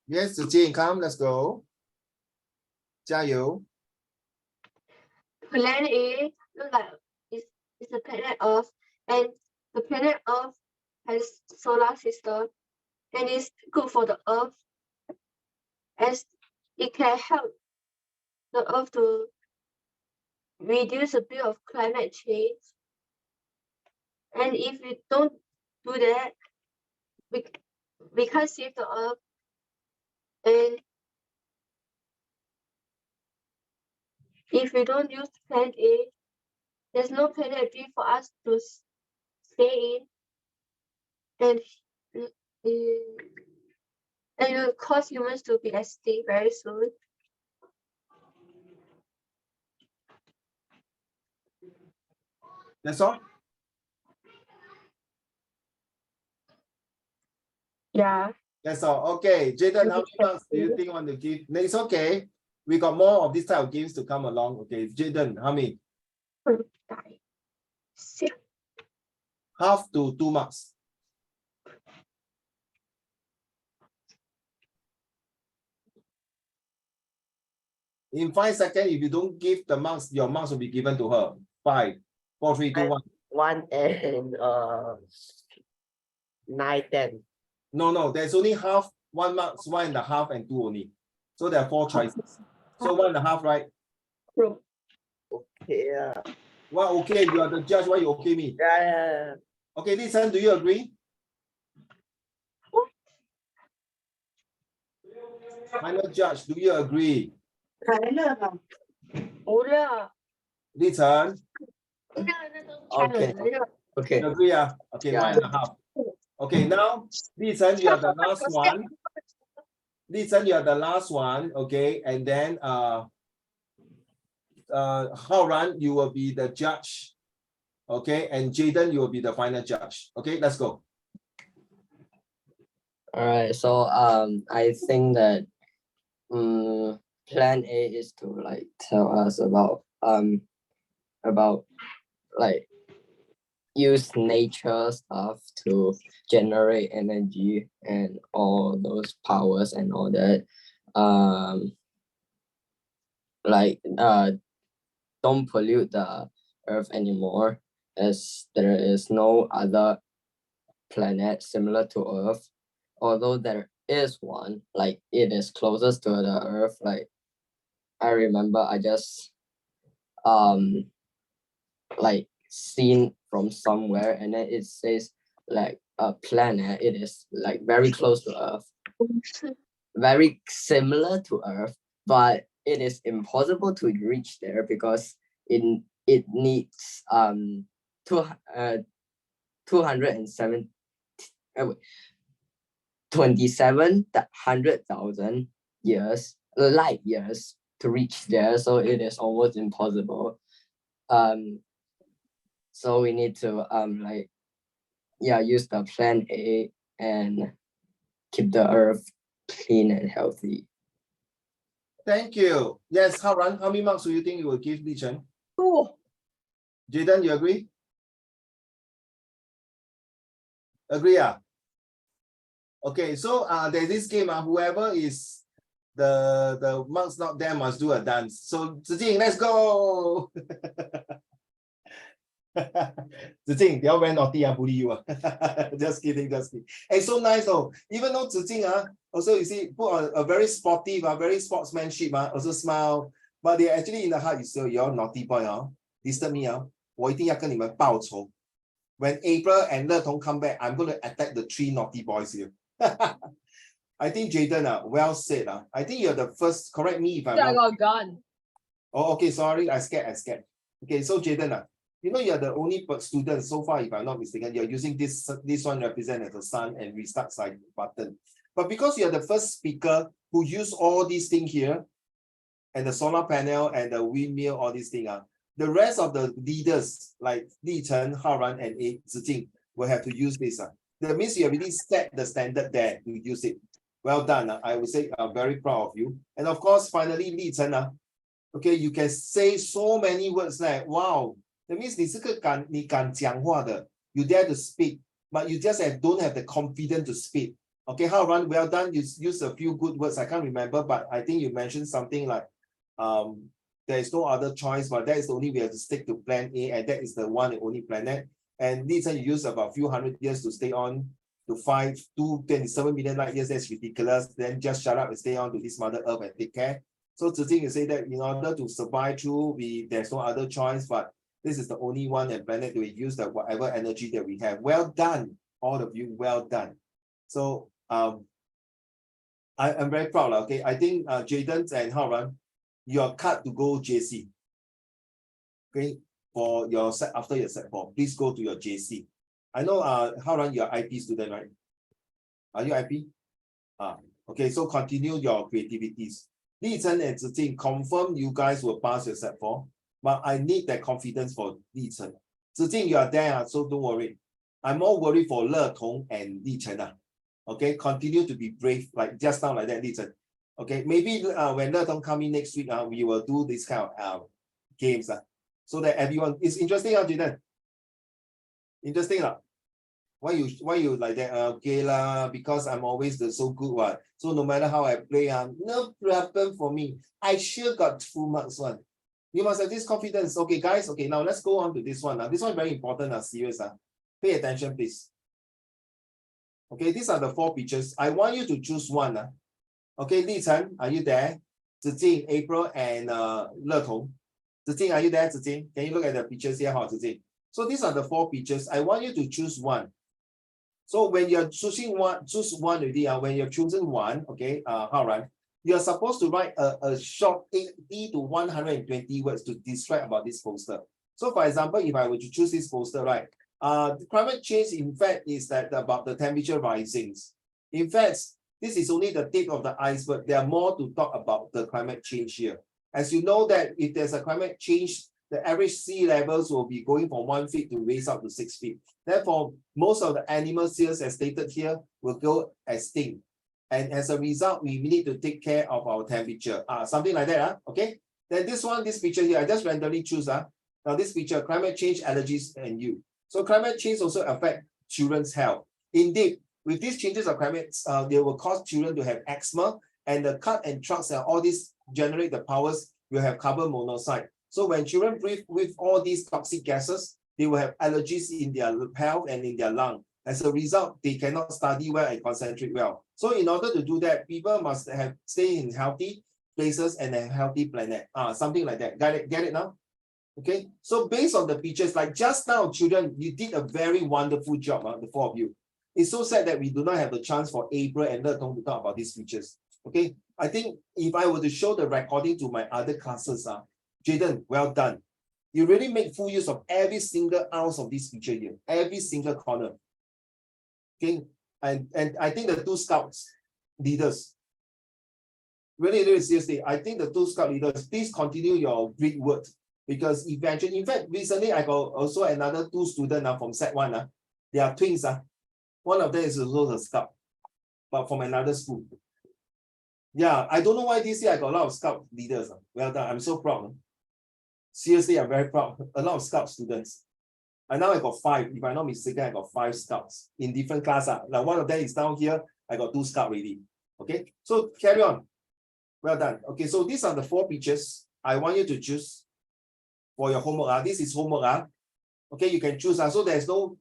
Yes, Zijing, come, let's go. 加油。 Planet A look like it's the planet Earth, and the planet Earth has solar system, and it's good for the Earth, as it can help the Earth to reduce a bit of climate change. And if we don't do that, we can't save the Earth. And if we don't use Planet A, there's no Planet B for us to stay in, and it will cause humans to be extinct very soon. That's all. Yeah. That's all. Okay, Jaden, how many marks do you think you want to give? No, it's okay. We got more of this type of games to come along. Okay, Jaden, how many? 6. Half to 2 marks. In 5 seconds, if you don't give the marks, your marks will be given to her. 5, 4, 3, 2, 1. 1 and 9, 10. No, there's only half, 1 marks, 1.5 and 2 only. So there are 4 choices. So 1.5, right? Yeah. Well, okay, you are the judge. Why you okay me? Yeah. Okay, listen, do you agree? Final judge, do you agree? Listen, Okay. Okay. you agree? Okay, Yeah. 1.5. Okay, now, listen, you are the last one. Listen, you are the last one, okay, and then Haoran, you will be the judge, okay, and Jaden, you will be the final judge. Okay, let's go. All right. So I think that plan A is to like tell us about like use nature stuff to generate energy and all those powers and all that. Like don't pollute the earth anymore, as there is no other planet similar to Earth, although there is one, like it is closest to the Earth. Like I remember I just like seen from somewhere, and then it says like a planet, it is like very close to Earth, very similar to Earth, but it is impossible to reach there because it needs 27,000 years, light years to reach there, so it is almost impossible. So we need to like use the plan A and keep the earth clean and healthy. Thank you. Yes, Haoran, how many marks do you think you will give Li Chen? 2. Jaden, you agree? Agree, Okay, so there's this game, whoever is the marks not there must do a dance. So Zijing, let's go. Zijing, they all very naughty, bully you. Just kidding, just kidding. Hey, so nice though. Even though Zijing, also you see, put on a very sportive, very sportsmanship, also smile. But they actually in the heart, you say, you're naughty boy, disturb me, 我一定要跟你们报仇. When April and Le Tong come back, I'm going to attack the 3 naughty boys here. I think Jaden, well said. I think you're the first, correct me if I'm I wrong. got a gun. Oh, okay, sorry, I scared. Okay, so Jaden, you know you're the only student so far, if I'm not mistaken, you're using this one represent as a sun and restart side button. But because you're the first speaker who use all these things here, and the solar panel and the windmill, all these things, the rest of the leaders like Li Chen, Haoran, and Zijing will have to use this. That means you already set the standard there to use it. Well done. I would say I'm very proud of you. And of course, finally, Li Chen, okay, you can say so many words like, wow. That means you dare to speak, but you just don't have the confidence to speak. Okay, Haoran, well done. You use a few good words. I can't remember, but I think you mentioned something like there is no other choice, but that is the only we have to stick to plan A, and that is the one and only planet. And Li Chen, you use about a few hundred years to stay on to 27 million light years. That's ridiculous. Then just shut up and stay on to this Mother Earth and take care. So Zijing, you say that in order to survive through, there's no other choice, but this is the only one and planet that we use the whatever energy that we have. Well done, all of you, well done. So I'm very proud. Okay, I think Jaden and Haoran, you're cut to go JC. Okay, for your set after your set 4, please go to your JC. I know Haoran, you're IP student, right? Are you IP? Okay, so continue your creativities. Li Chen and Zijing, confirm you guys will pass your set 4, but I need that confidence for Li Chen. Zijing, you are there, so don't worry. I'm more worried for Le Tong and Li Chen. Okay, continue to be brave, like just now like that, Li Chen. Okay, maybe when Le Tong come in next week, we will do this kind of games, so that everyone is interesting, Jaden. Interesting, Why you like that? Okay lah, because I'm always the so good one. So no matter how I play, no problem for me. I sure got full marks one. You must have this confidence. Okay, guys. Okay, now let's go on to this one. This one very important. Serious. Pay attention, please. Okay, these are the 4 pictures. I want you to choose one. Okay, Li Chen, are you there? Zijing, April, and Le Tong. Zijing, are you there? Zijing, can you look at the pictures here? Zijing. So these are the 4 pictures. I want you to choose one. So when you're choosing one, choose one already. When you've chosen one, okay, Haoran, you're supposed to write a short 80 to 120 words to describe about this poster. So for example, if I were to choose this poster, right, the climate change, in fact, is that about the temperature risings. In fact, this is only the tip of the iceberg. There are more to talk about the climate change here. As you know that if there's a climate change, the average sea levels will be going from 1 feet to raise up to 6 feet. Therefore, most of the animals here, as stated here, will go extinct. And as a result, we need to take care of our temperature. Something like that. Okay. Then this picture here, I just randomly choose. Now this picture, climate change, allergies, and you. So climate change also affect children's health. Indeed, with these changes of climate, they will cause children to have asthma, and the car and trucks and all these generate the powers will have carbon monoxide. So when children breathe with all these toxic gases, they will have allergies in their health and in their lung. As a result, they cannot study well and concentrate well. So in order to do that, people must stay in healthy places and a healthy planet. Something like that. Get it now? Okay. So based on the pictures, like just now, children, you did a very wonderful job, the 4 of you. It's so sad that we do not have the chance for April and Le Tong to talk about these features. Okay. I think if I were to show the recording to my other classes, Jaden, well done. You really make full use of every single ounce of this feature here, every single corner. Okay, and I think the 2 scouts leaders, really seriously, I think the 2 scout leaders, please continue your great work, because eventually, in fact, recently I got also another 2 students from Sec1. They are twins. One of them is also a scout, but from another school. Yeah, I don't know why this year I got a lot of scout leaders. Well done, I'm so proud. Seriously, I'm very proud. A lot of scout students. And now I got 5. If I'm not mistaken, I got 5 scouts in different classes. Now one of them is down here. I got 2 scouts already. Okay, so carry on. Well done. Okay, so these are the 4 pictures. I want you to choose for your homework. This is homework. Okay, you can choose. So there's no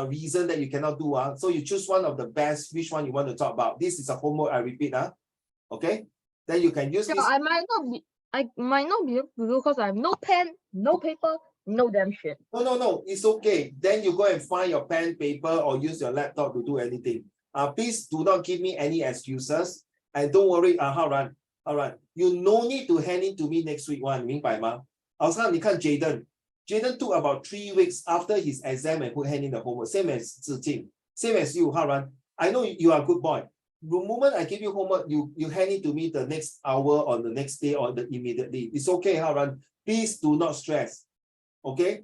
reason that you cannot do. So you choose one of the best, which one you want to talk about. This is a homework, I repeat. Okay, then you can use this. I might not be able to do because I have no pen, no paper, no damn shit. No, it's okay. Then you go and find your pen, paper, or use your laptop to do anything. Please do not give me any excuses. And don't worry, Haoran. You no need to hand it to me next week. 明白吗？好像你看 Jaden took about 3 weeks after his exam and put hand in the homework. Same as Zijing, same as you, Haoran. I know you are a good boy. The moment I give you homework, you hand it to me the next hour or the next day or immediately. It's okay, Haoran. Please do not stress. Okay?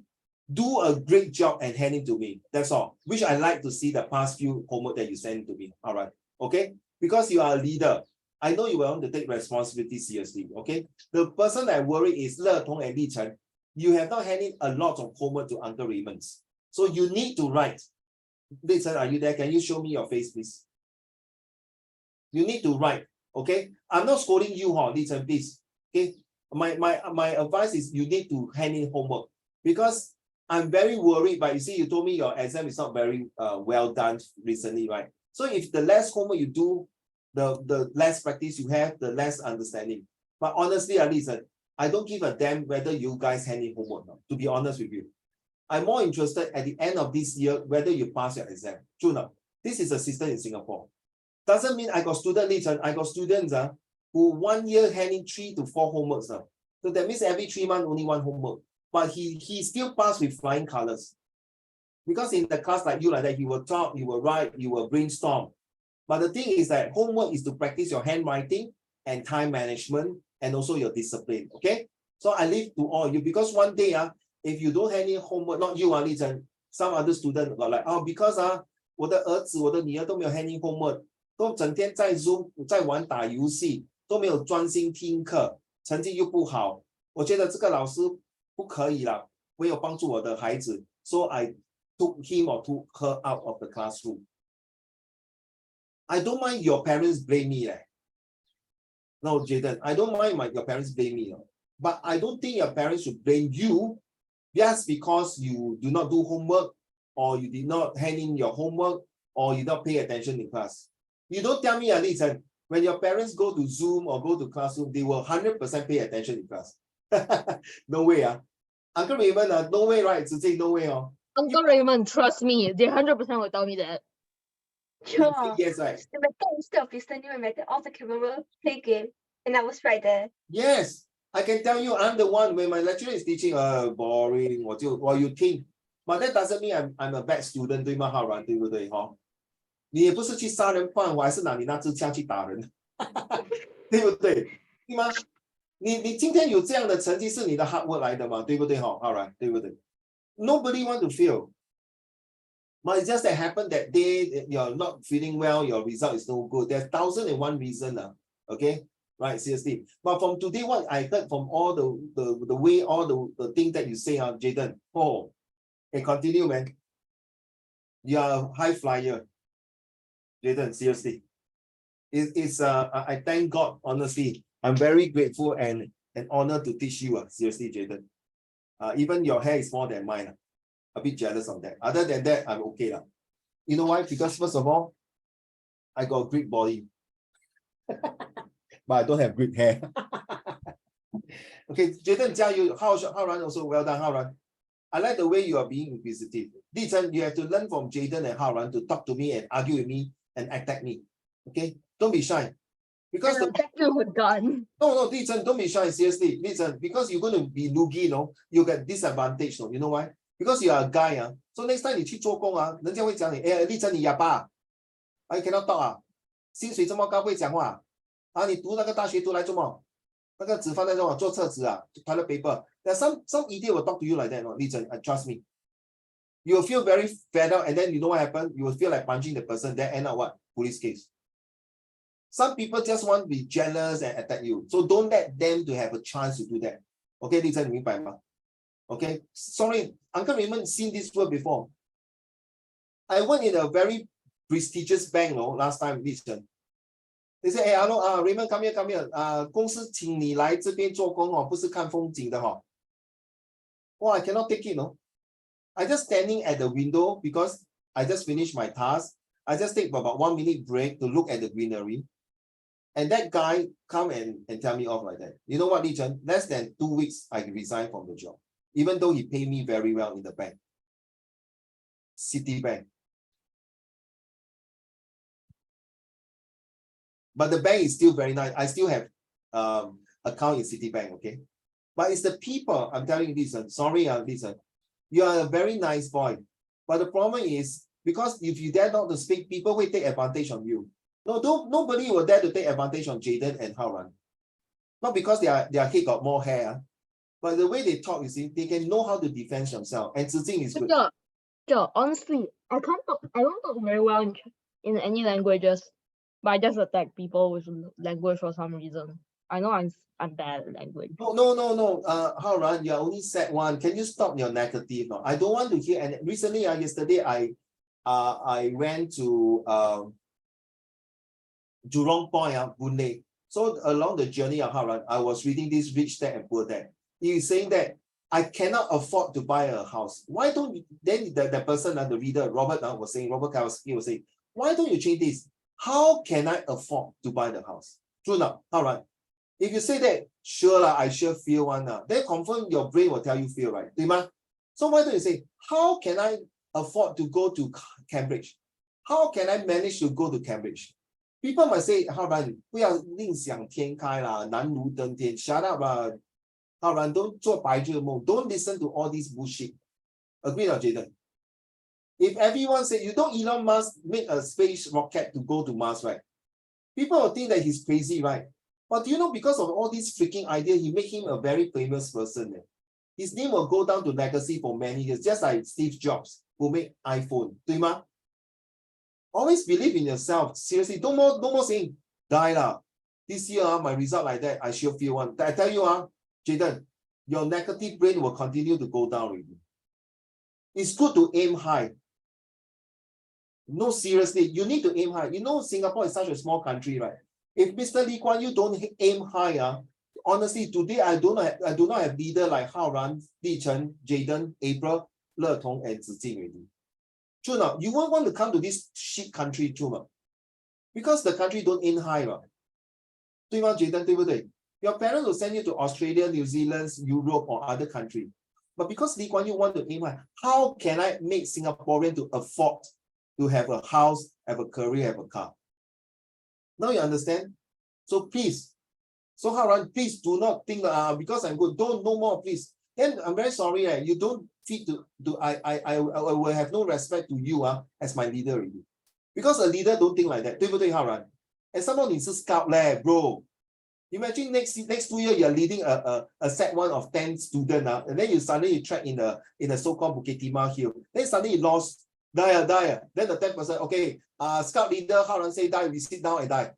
Do a great job and hand it to me. That's all. Which I like to see the past few homework that you sent to me. All right. Okay? Because you are a leader. I know you want to take responsibility seriously. Okay? The person that I worry is Le Tong and Li Chen. You have not handed a lot of homework to Uncle Raymond. So you need to write. Li Chen, are you there? Can you show me your face, please? You need to write. Okay? I'm not scolding you, Li Chen, please. Okay, my advice is you need to hand in homework, because I'm very worried. But you see, you told me your exam is not very well done recently, right? So if the less homework you do, the less practice you have, the less understanding. But honestly, listen, I don't give a damn whether you guys hand in homework now, to be honest with you. I'm more interested at the end of this year whether you pass your exam. True now, this is a system in Singapore. Doesn't mean I got students, I got students who 1 year handing 3 to 4 homeworks now. So that means every 3 months only 1 homework. But he still passed with flying colors. Because in the class like you, like that, he will talk, he will write, he will brainstorm. But the thing is that homework is to practice your handwriting and time management and also your discipline. Okay? So I leave to all you, because one day if you don't hand in homework, not you Lizhen, some other student got like, oh, because 我的儿子我的女儿都没有 hand in homework， 都整天在 Zoom 在玩打游戏，都没有专心听课，成绩又不好，我觉得这个老师不可以了，没有帮助我的孩子， so I took him or took her out of the classroom. I don't mind your parents blame me. No, Jaden, I don't mind your parents blame me. But I don't think your parents should blame you just because you do not do homework, or you did not hand in your homework, or you don't pay attention in class. You don't tell me, listen, when your parents go to Zoom or go to classroom, they will 100% pay attention in class. No way. Uncle Raymond, no way, right? To say no way. Uncle Raymond, trust me, they 100% will tell me that. Sure. Yes, right. The method, instead of listening, we method off the camera, play game, and I was right there. Yes, I can tell you, I'm the one when my lecturer is teaching, boring, or you think, but that doesn't mean I'm a bad student, 对吗？浩然，对不对？你也不是去杀人犯，我还是拿你那支枪去打人，对不对？对吗？你今天有这样的成绩是你的 hard work 来的嘛，对不对？浩然，对不对？ Nobody want to fail. But it's just that happened that day you're not feeling well, your result is no good. There's 1,001 reasons, okay? Right, seriously. But from today, what I heard from all the way, all the things that you say, Jaden, hey, continue, man. You are a high flyer. Jaden, seriously. I thank God, honestly. I'm very grateful and honored to teach you, seriously, Jaden. Even your hair is more than mine. A bit jealous of that. Other than that, I'm okay. You know why? Because first of all, I got a great body. But I don't have great hair. Okay, Jaden, Haoran also well done, Haoran. I like the way you are being inquisitive. Li-Chen, you have to learn from Jaden and Haoran to talk to me and argue with me and attack me. Okay? Don't be shy. Because We're done. No, Li-Chen, don't be shy, seriously. Li-Chen, because you're going to be loogie, you get disadvantage, you know why? Because you are a guy, so next time 你去做工人家会讲你，Li-Chen 你哑巴，I cannot talk 薪水这么高会讲话你读那个大学读来做么？那个纸放在这种做册子toilet paper. There's some idiot will talk to you like that, Li-Chen, trust me. You will feel very fed up, and then you know what happened? You will feel like punching the person, then end up what? Police case. Some people just want to be jealous and attack you, so don't let them to have a chance to do that. Okay, Li-Chen, 你明白吗？ Okay, sorry, Uncle Raymond seen this word before. I worked in a very prestigious bank, last time, Li-Chen. They say, hey, hello, Raymond, come here. 公司请你来这边做工不是看风景的Oh, I cannot take it, I just standing at the window because I just finished my task. I just take about 1 minute break to look at the greenery. And that guy come and tell me off like that. You know what, Li-Chen? Less than 2 weeks, I resigned from the job. Even though he paid me very well in the bank. Citibank. But the bank is still very nice. I still have account in Citibank, okay? But it's the people, I'm telling you, listen, sorry, listen. You are a very nice boy. But the problem is, because if you dare not to speak, people will take advantage of you. Nobody will dare to take advantage of Jaden and Haoran. Not because their head got more hair, but the way they talk, you see, they can know how to defend themselves. And Zijing is good. Honestly, I don't talk very well in any languages, but I just attack people with language for some reason. I know I'm bad at language. No. Haoran, you're only Sec1. Can you stop your negative? I don't want to hear. And recently, yesterday, I went to Jurong Point, Boon Lay. So along the journey of Haran, I was reading this Rich Dad and Poor Dad. He is saying that I cannot afford to buy a house. Why don't you, then the person, the reader, Robert Kawasaki was saying, why don't you change this? How can I afford to buy the house? True now, Haran. If you say that, sure I sure feel one now. Then confirm your brain will tell you feel, right? So why don't you say, how can I afford to go to Cambridge? How can I manage to go to Cambridge? People might say, 浩然，不要另想天开啦，难如登天。Shut up 啦，浩然，don't 做白日梦。Don't listen to all this bullshit. Agree or Jaden? If everyone say you don't Elon Musk make a space rocket to go to Mars, right? People will think that he's crazy, right? But do you know, because of all these freaking ideas, he make him a very famous person. His name will go down to legacy for many years, just like Steve Jobs, who made iPhone. 对吗? Always believe in yourself. Seriously, no more saying, die lah. This year, my result like that, I sure feel one. I tell you, Jaden, your negative brain will continue to go down with you. It's good to aim high. No, seriously, you need to aim high. You know, Singapore is such a small country, right? If Mr. Lee Kuan Yew don't aim high, honestly, today I do not have leader like Hao Ran, Li Chen, Jaden, April, Le Tong, and Zi Jing already. True now, you won't want to come to this shit country, true now. Because the country don't aim high, right? 对吗, Jaden, 对不对? Your parents will send you to Australia, New Zealand, Europe, or other country. But because Lee Kuan Yew want to aim high, how can I make Singaporean to afford to have a house, have a career, have a car? Now you understand? So please, so Haran, please do not think because I'm good. Don't no more, please. Then I'm very sorry, you don't fit to I will have no respect to you as my leader already. Because a leader don't think like that. 对不对, Haran? And someone needs to scout bro. Imagine next 2 years you're leading a Sec1 of 10 students, and then you suddenly track in the so-called Bukit Timah Hill. Then suddenly you lost, die. Then the 10%, okay, scout leader, Haran say die, we sit down and die.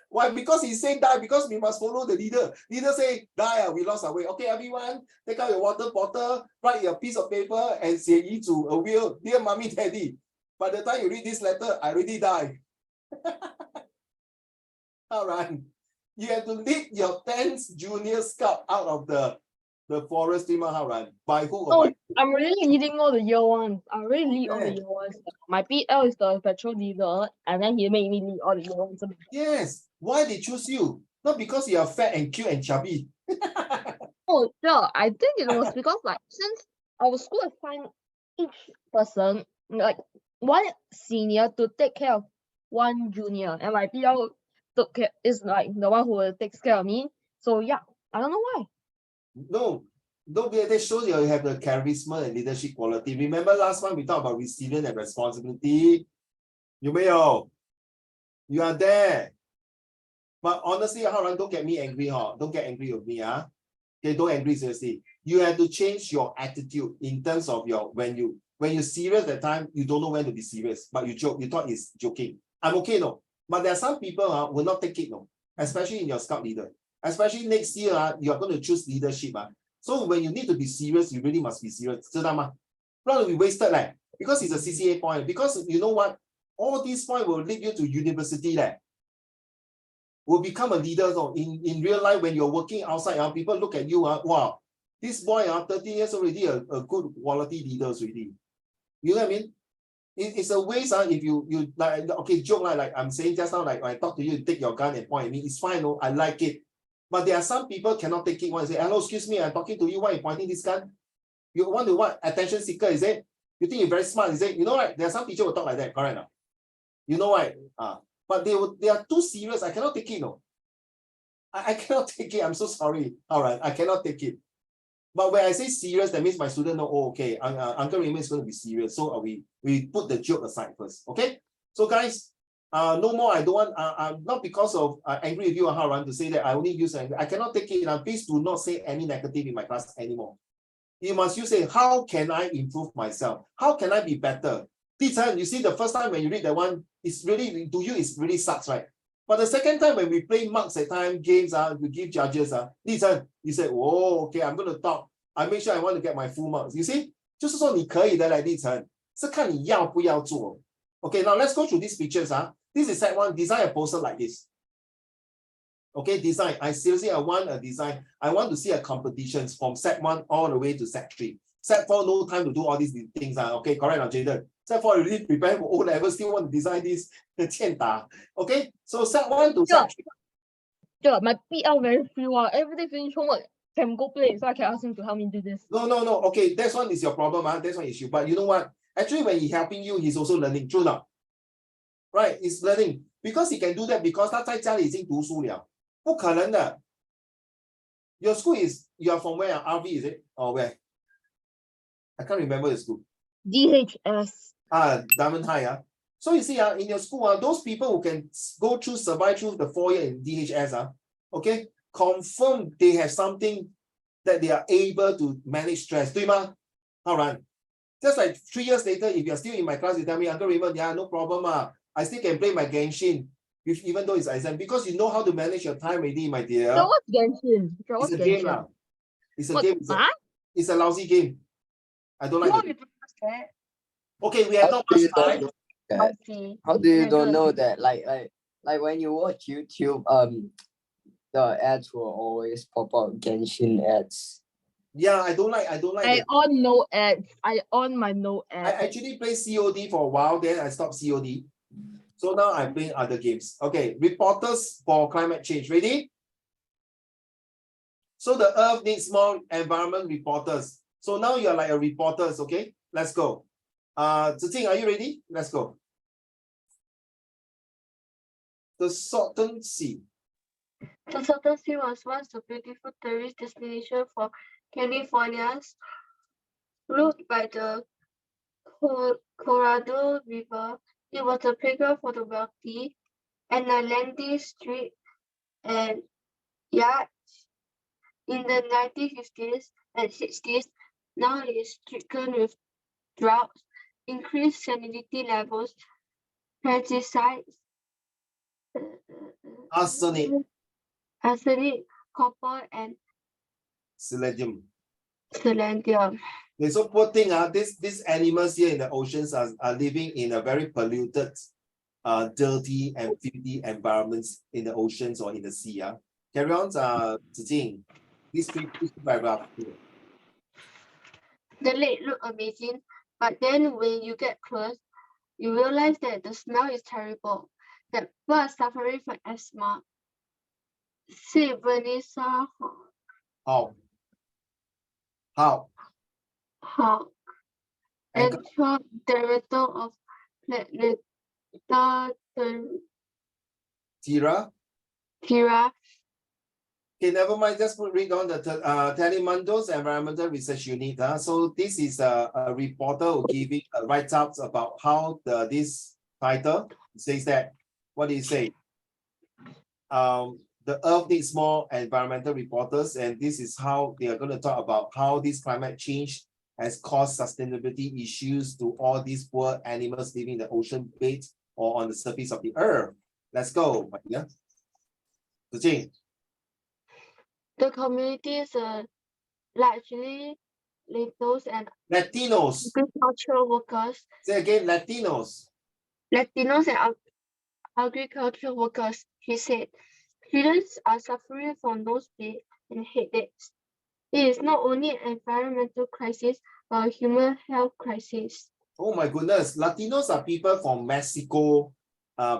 Why? Because he say die, because we must follow the leader. Leader say die, we lost our way. Okay, everyone, take out your water bottle, write your piece of paper, and say to a will, dear mommy, daddy. By the time you read this letter, I already die. All right. You have to lead your 10th junior scout out of the forest, by who or by? I'm really leading all the year ones. I really lead all the year ones. My PL is the petrol leader, and then he made me lead all the year ones. Yes. Why they choose you? Not because you are fat and cute and chubby. Oh, yeah. I think it was because, like, since our school assigned each person, like, one senior to take care of one junior, and my PL took care, is like the one who takes care of me. So yeah, I don't know why. No, don't be that shows you have the charisma and leadership quality. Remember last time we talked about resilience and responsibility? You are there. But honestly, Haran, don't get me angry, don't get angry with me, Okay, don't angry, seriously. You have to change your attitude in terms of when you're serious that time, you don't know when to be serious, but you joke, you thought it's joking. I'm okay, no. But there are some people will not take it, no, especially in your scout leader. Especially next year, you are going to choose leadership. So when you need to be serious, you really must be serious. 知道吗? Not to be wasted, because it's a CCA point. Because you know what? All these points will lead you to university. Will become a leader. So in real life, when you're working outside, people look at you, wow, this boy 13 years already, a good quality leader already. You know what I mean? It's a waste if you like, okay, joke like I'm saying just now, like I talk to you, take your gun and point at me. It's fine, no, I like it. But there are some people cannot take it. Want to say, hello, excuse me, I'm talking to you. Why are you pointing this gun? You want to what? Attention seeker, is it? You think you're very smart, is it? You know, right? There are some teachers who talk like that, correct? No? You know why? But they are too serious. I cannot take it, no. I cannot take it. I'm so sorry. All right, I cannot take it. But when I say serious, that means my student know, oh, okay, Uncle Raymond is going to be serious. So we put the joke aside first, okay? So guys, no more. I don't want. I'm not because of angry with you, Haran, to say that I only use anger. I cannot take it. Please do not say any negative in my class anymore. You must say, how can I improve myself? How can I be better? This time, you see, the first time when you read that one, it's really, to you, it's really sucks, right? But the second time when we play marks at time, games, we give judges, this time, you say, oh, okay, I'm going to talk. I make sure I want to get my full marks. You see? 就是说你可以的来历程，是看你要不要做。Okay, now let's go through these pictures. This is Sec1. Design a poster like this. Okay, design. I seriously, I want a design. I want to see a competitions from Sec1 all the way to Sec3. Sec4, no time to do all these things. Okay, correct, Jaden. Sec4, you really prepare for O-level, still want to design this. Okay, so Sec1 to Sure. Sec3. Sure, my PL very free one. Everyday finish homework can go play, so I can ask him to help me do this. No. Okay, that's one is your problem. That's one issue. But you know what? Actually, when he's helping you, he's also learning. True not? Right, he's learning. Because he can do that because 他在家里已经读书了。不可能的。Your school is, you are from where? RV, is it? Or where? I can't remember the school. DHS. Diamond High. So you see, in your school, those people who can go through, survive through the 4 year in DHS, okay, confirm they have something that they are able to manage stress. 对吗? All right. Just like 3 years later, if you're still in my class, you tell me, Uncle Raymond, yeah, no problem. I still can play my Genshin, even though it's exam, because you know how to manage your time already, my dear. So what's Genshin? Sure, It's what's a game. Genshin? It's a What, game. It's a lousy game. I don't like it. Okay, we have How not do much you don't time. know I that? see. How do you Yeah, don't good. know that? Like when you watch YouTube, the ads will always pop up Genshin ads. Yeah, I don't like I it. on no ads. I on my no I ads. actually play COD for a while, then I stopped COD. So now I'm playing other games. Okay, reporters for climate change. Ready? So the earth needs more environment reporters. So now you're like a reporters, okay? Let's go. Ziting, are you ready? Let's go. The Salton Sea. The Salton Sea was once a beautiful tourist destination for Californians. Ruled by the Colorado River, it was a playground for the wealthy, and a landing strip and yachts. In the 1950s and 60s, now it is stricken with droughts, increased salinity levels, pesticides, Arsenic. copper, and Selenium. selenium. Okay, so poor thing, these animals here in the oceans are living in a very polluted, dirty and filthy environments in the oceans or in the sea. Carry on, Ziting. These three paragraphs. The lake look amazing, but then when you get close, you realize that the smell is terrible, that people are suffering from asthma. Say Vanessa How? Hawk, and top director of Planeta Tira? Tira. Okay, never mind. Just read on the Telemundo's Environmental Research Unit. So this is a reporter who giving write-ups about how this title says that. What do you say? The Earth needs more environmental reporters, and this is how they are going to talk about how this climate change has caused sustainability issues to all these poor animals living in the ocean bed or on the surface of the earth. Let's go, my dear. Ziting. The communities are largely Latinos and Latinos. agricultural workers. Say again, Latinos. Latinos and agricultural workers, he said. Students are suffering from nosebleed and headaches. It is not only an environmental crisis, but a human health crisis. Oh my goodness, Latinos are people from Mexico,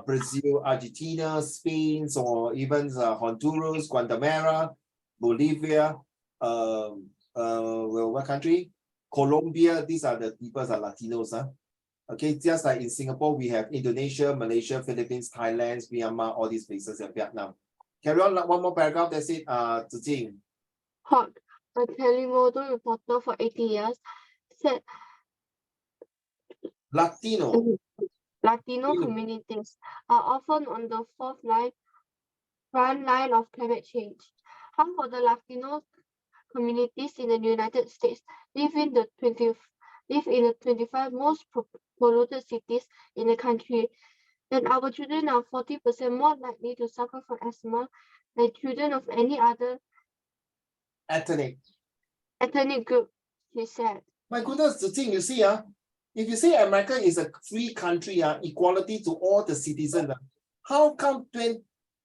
Brazil, Argentina, Spain, or even Honduras, Guatemala, Bolivia, well, what country? Colombia. These are the people that are Latinos. Okay, just like in Singapore, we have Indonesia, Malaysia, Philippines, Thailand, Myanmar, all these places, and Vietnam. Carry on, one more paragraph. That's it. Ziting. Hawk, a telemundo reporter for 80 years, said Latino. Latino communities are often on the front line of climate change. Half of the Latino communities in the United States live in the 25 most polluted cities in the country, and our children are 40% more likely to suffer from asthma than children of any other Ethnic group, he said. My goodness, Ziting, you see, if you say America is a free country, equality to all the citizens, how come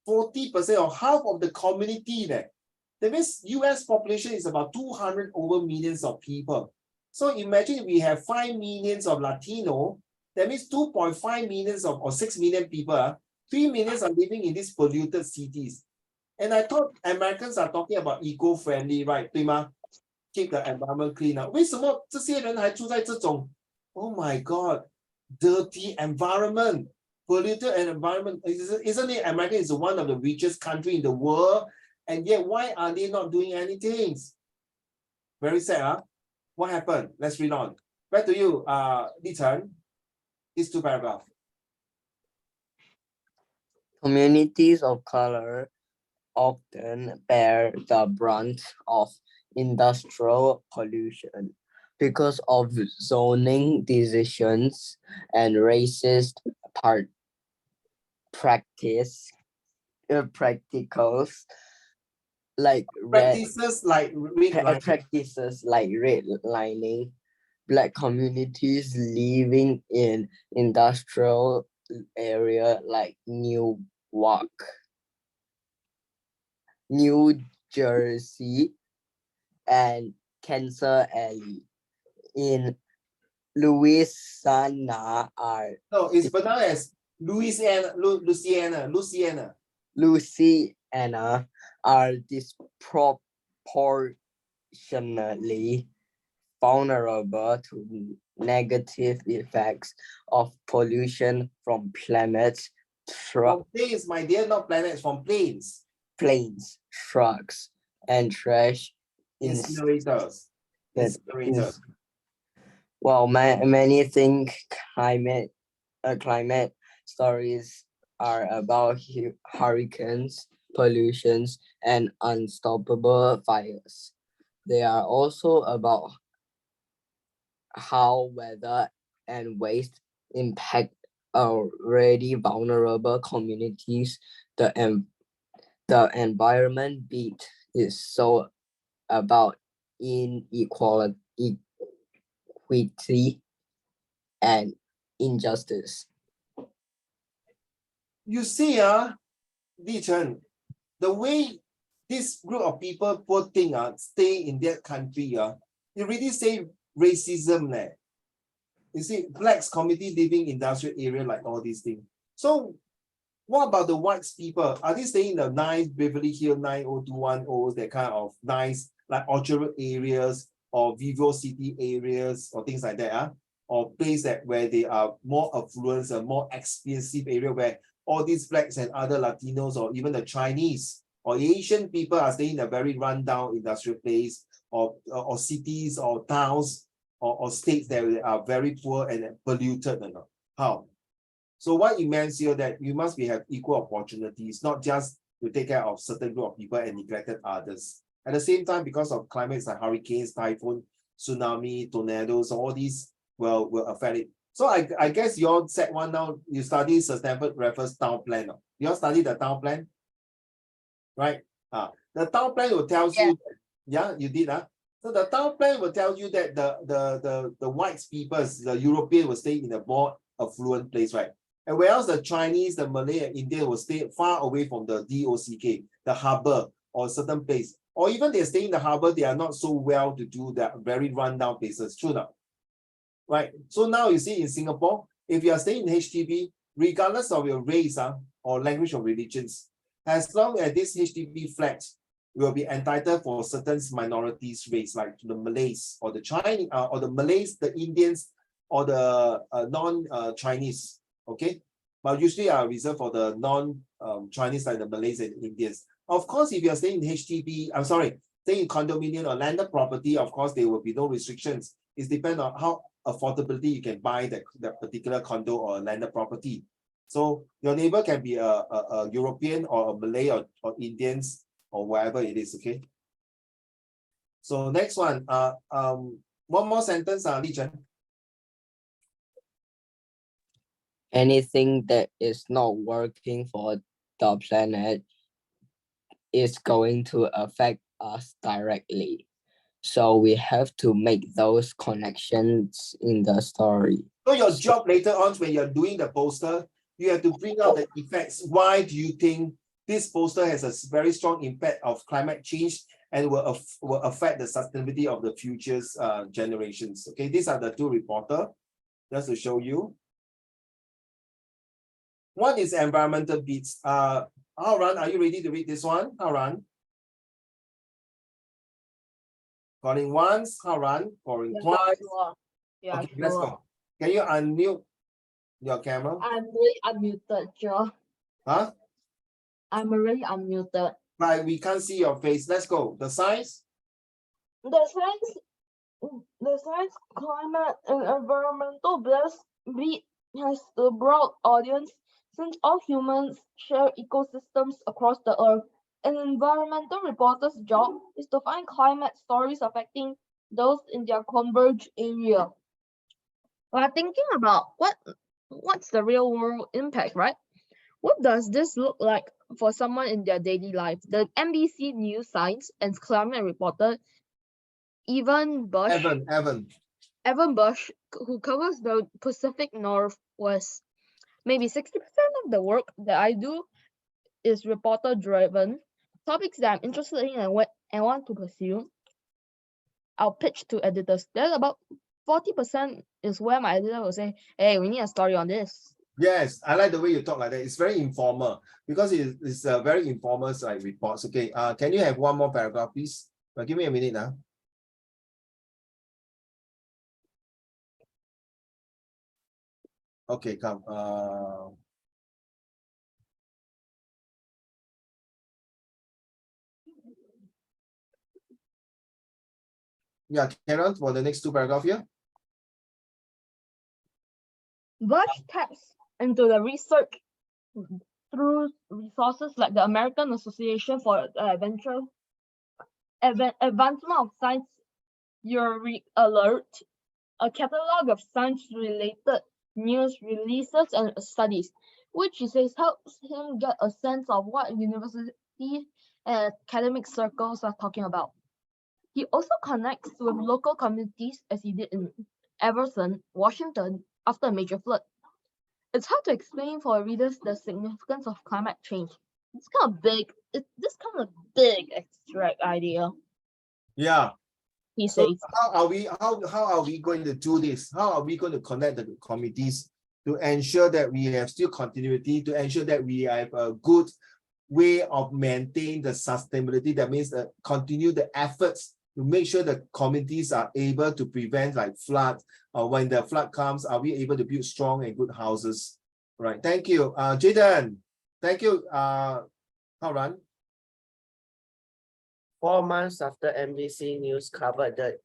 40% or half of the community there. That means US population is about 200 over millions of people. So imagine we have 5 millions of Latino, that means 2.5 millions of or 6 million people, 3 millions are living in these polluted cities. And I thought Americans are talking about eco-friendly, right? 对吗? Keep the environment clean up. 为什么这些人还住在这种 oh my God, dirty environment, polluted environment? Isn't it America is one of the richest country in the world? And yet, why are they not doing anything? Very sad, huh? What happened? Let's read on. Back to you, Li Chen. These two paragraphs. Communities of color often bear the brunt of industrial pollution because of zoning decisions and racist practicals like Practices like redlining. Black communities living in industrial area like Newark, New Jersey, and Cancer Alley in Louisiana are no, it's pronounced as Louisiana are disproportionately vulnerable to negative effects of pollution from planets, from planes, my dear, not planets, from planes. planes, trucks, and trash Incinerators. Incinerators. Well, many think climate stories are about hurricanes, pollutions, and unstoppable fires. They are also about how weather and waste impact already vulnerable communities. The environment beat is so about inequality, equity, and injustice. You see, Li Chen, the way this group of people, poor thing, stay in that country, you really say racism there. You see, blacks community living industrial area like all these things. So what about the white people? Are they staying in the nice Beverly Hills 90210, that kind of nice like Orchard areas or Vivo City areas or things like that? Or place that where they are more affluent, a more expensive area where all these blacks and other Latinos or even the Chinese or Asian people are staying in a very rundown industrial place or cities or towns or states that are very poor and polluted. How? So what it means here that you must have equal opportunities, not just to take care of certain group of people and neglected others. At the same time, because of climates like hurricanes, typhoon, tsunami, tornadoes, all these will affect it. So I guess you all set one now, you study Stanford Reference Town Plan. You all study the town plan? Right? The town plan will tell you, yeah, you did. So the town plan will tell you that the white people, the European will stay in a more affluent place, right? And whereas the Chinese, the Malay, and Indian will stay far away from the DOCK, the harbor or certain place. Or even they stay in the harbor, they are not so well to do that very rundown places. True now. Right. So now you see in Singapore, if you are staying in HDB, regardless of your race or language or religions, as long as this HDB flat will be entitled for certain minorities race, like the Malays or the Chinese or the Malays, the Indians, or the non-Chinese. Okay, but usually are reserved for the non-Chinese like the Malays and Indians. Of course, if you are staying in HDB, I'm sorry, staying in condominium or landed property, of course, there will be no restrictions. It depends on how affordability you can buy that particular condo or landed property. So your neighbor can be a European or a Malay or Indians or wherever it is, okay? So next one, one more sentence, Li Chen. Anything that is not working for the planet is going to affect us directly. So we have to make those connections in the story. So your job later on when you're doing the poster, you have to bring out the effects. Why do you think this poster has a very strong impact of climate change and will affect the sustainability of the future's generations. Okay, these are the two reporters, just to show you. What is environmental beats? Haoran, are you ready to read this one? Haoran. Calling once, Haoran, calling twice. Yeah, Okay, let's go. Can you unmute your camera? I'm really unmuted, Joe. Huh? I'm already unmuted. Like we can't see your face. Let's go. The size? The science, climate, and environmental beat has a broad audience since all humans share ecosystems across the earth. An environmental reporter's job is to find climate stories affecting those in their converged area. We're thinking about what's the real world impact, right? What does this look like for someone in their daily life? The NBC News science and climate reporter Evan Bush, who covers the Pacific Northwest. Maybe 60% of the work that I do is reporter driven. Topics that I'm interested in and want to pursue, I'll pitch to editors. Then about 40% is where my editor will say, hey, we need a story on this. Yes, I like the way you talk like that. It's very informal because it's a very informal like reports. Okay, can you have one more paragraph, please? Give me a minute now. Okay, come. Yeah, carry on for the next two paragraphs here. Bush taps into the research through resources like the American Association for Advancement of Science Alert, a catalog of science-related news releases and studies, which he says helps him get a sense of what university and academic circles are talking about. He also connects with local communities as he did in Everson, Washington, after a major flood. It's hard to explain for readers the significance of climate change. It's kind of big. This kind of big abstract idea. Yeah. He So says. how are we going to do this? How are we going to connect the committees to ensure that we have still continuity, to ensure that we have a good way of maintaining the sustainability? That means continue the efforts to make sure the communities are able to prevent like flood, or when the flood comes, are we able to build strong and good houses? Right. Thank you, Jaden. Thank you, Haoran. 4 months after NBC News covered the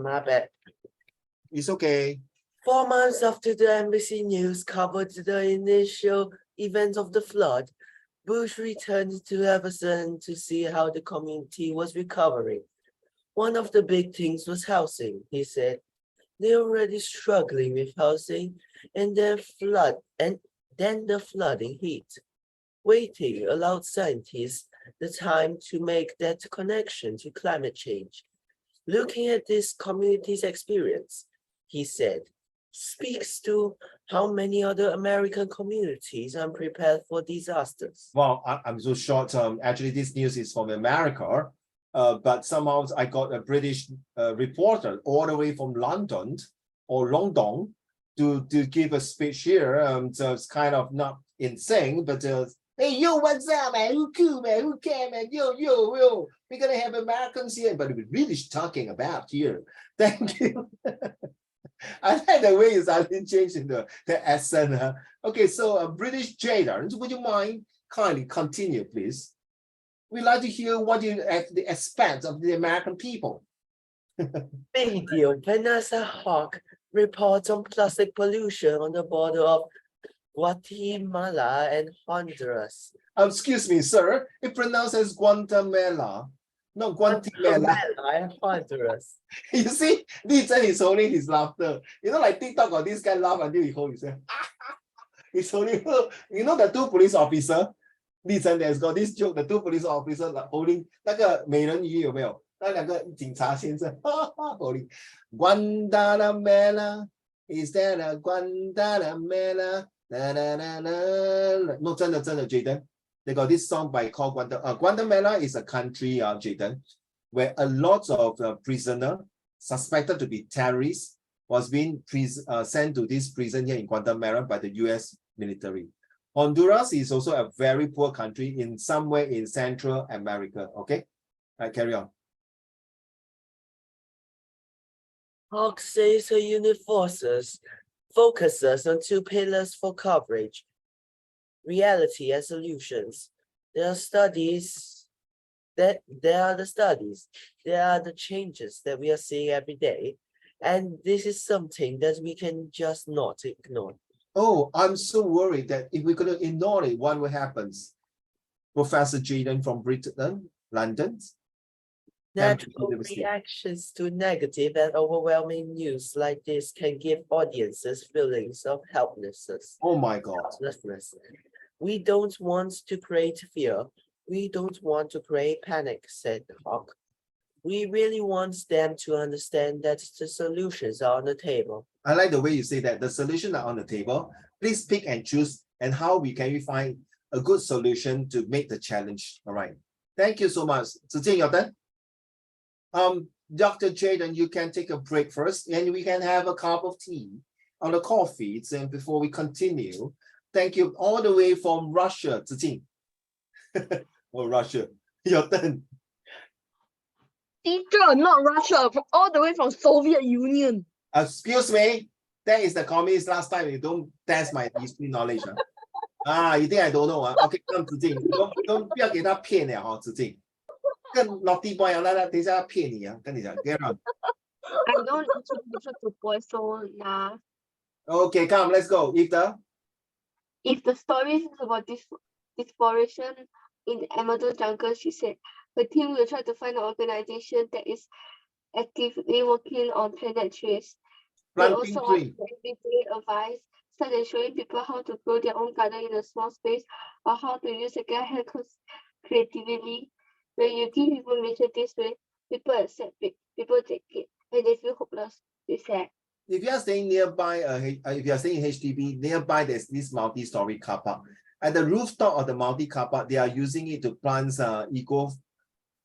my bad. It's okay. 4 months after the NBC News covered the initial events of the flood, Bush returned to Everson to see how the community was recovering. One of the big things was housing, he said. They're already struggling with housing, and then the flooding hit. Waiting allowed scientists the time to make that connection to climate change. Looking at this community's experience, he said, speaks to how many other American communities are prepared for disasters. Well, I'm so short. Actually, this news is from America, but somehow I got a British reporter all the way from London to give a speech here. So it's kind of not insane, but hey, yo, what's up, man? Who cool, man? Who care, man? Yo, we're gonna have Americans here, but we're British talking about here. Thank you. I like the way you started changing the accent. Okay, so British Jaden, would you mind kindly continue, please? We'd like to hear what you expect of the American people. Video Vanessa Hawk reports on plastic pollution on the border of Guatemala and Honduras. Excuse me, sir. It pronounced as Guatemala, not Guatemala. And Honduras. You see, Li Zhen is holding his laughter. You know, like TikTok or this guy laugh until he hold himself. He's holding. You know the two police officers. Li Zhen has got this joke. The two police officers like holding 那个美人鱼有没有？那两个警察先生 holding Guatemala. Is that a Guatemala? No, 真的 Jaden. They got this song by called Guatemala is a country, Jaden, where a lot of prisoner suspected to be terrorists was being sent to this prison here in Guatemala by the US military. Honduras is also a very poor country in somewhere in Central America. Okay, carry on. Hawk says her unit focuses on two pillars for coverage: reality and solutions. There are the studies, there are the changes that we are seeing every day, and this is something that we can just not ignore. Oh, I'm so worried that if we're going to ignore it, what will happen? Professor Jaden from Britain, London. Natural reactions to negative and overwhelming news like this can give audiences feelings of helplessness. Oh my God. We don't want to create fear. We don't want to create panic, said Hawk. We really want them to understand that the solutions are on the table. I like the way you say that the solutions are on the table. Please pick and choose, and how can we find a good solution to make the challenge. All right. Thank you so much. Zijing, your turn. Dr. Jaden, you can take a break first, and we can have a cup of tea or a coffee and before we continue. Thank you all the way from Russia, Zijing. Oh, Russia. Your turn. Teacher, not Russia, all the way from Soviet Union. Excuse me, that is the communist last time. You don't test my history knowledge. You think I don't know? Okay, come Zijing， 不要给他骗了哈，Zijing。更 naughty boy 等一下要骗你跟你讲 ，get on。 I don't listen to boys, so nah. Okay, come, let's go. If the story is about exploration in the Amazon jungle, she said, the team will try to find an organization that is actively working on planet trees. They planting also tree. offer everyday advice, such as showing people how to grow their own garden in a small space or how to use second-hand creatively. When you give information this way, people accept it, people take it, and they feel hopeless. They said. If you are staying nearby, if you are staying in HDB, nearby there's this multi-story car park. At the rooftop of the multi-car park, they are using it to plant eco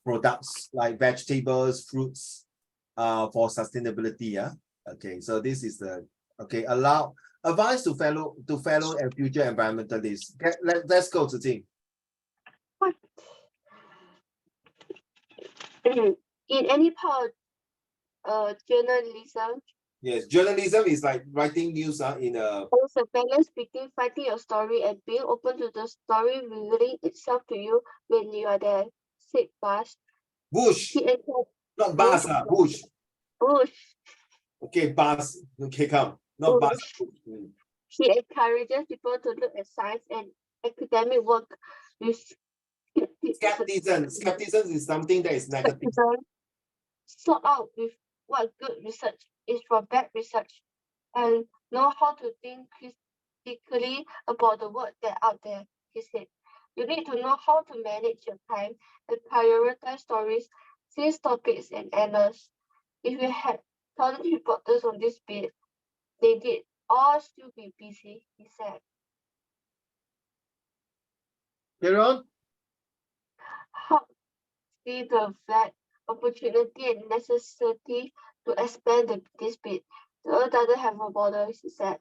products like vegetables, fruits, for sustainability. Yeah. Okay, so this is the allow advice to fellow and future environmentalists. Let's go to Ting. In any part of journalism, Yes, journalism is like writing news in a. there's a balance between fighting your story and being open to the story revealing itself to you when you are there, said Bush. Bush, not Buzz, Bush. Bush. Okay, Buzz. Okay, come. Not Buzz. He encourages people to look at science and academic work with skepticism. Skepticism is something that is negative. Sort out with what good research is from bad research, and know how to think critically about the work that's out there, he said. You need to know how to manage your time and prioritize stories, seize topics, and analyze. If you had 1,000 reporters on this bit, they did all still be busy, he said. Kieran? How see the fact, opportunity, and necessity to expand this bit. The earth doesn't have a border, he said.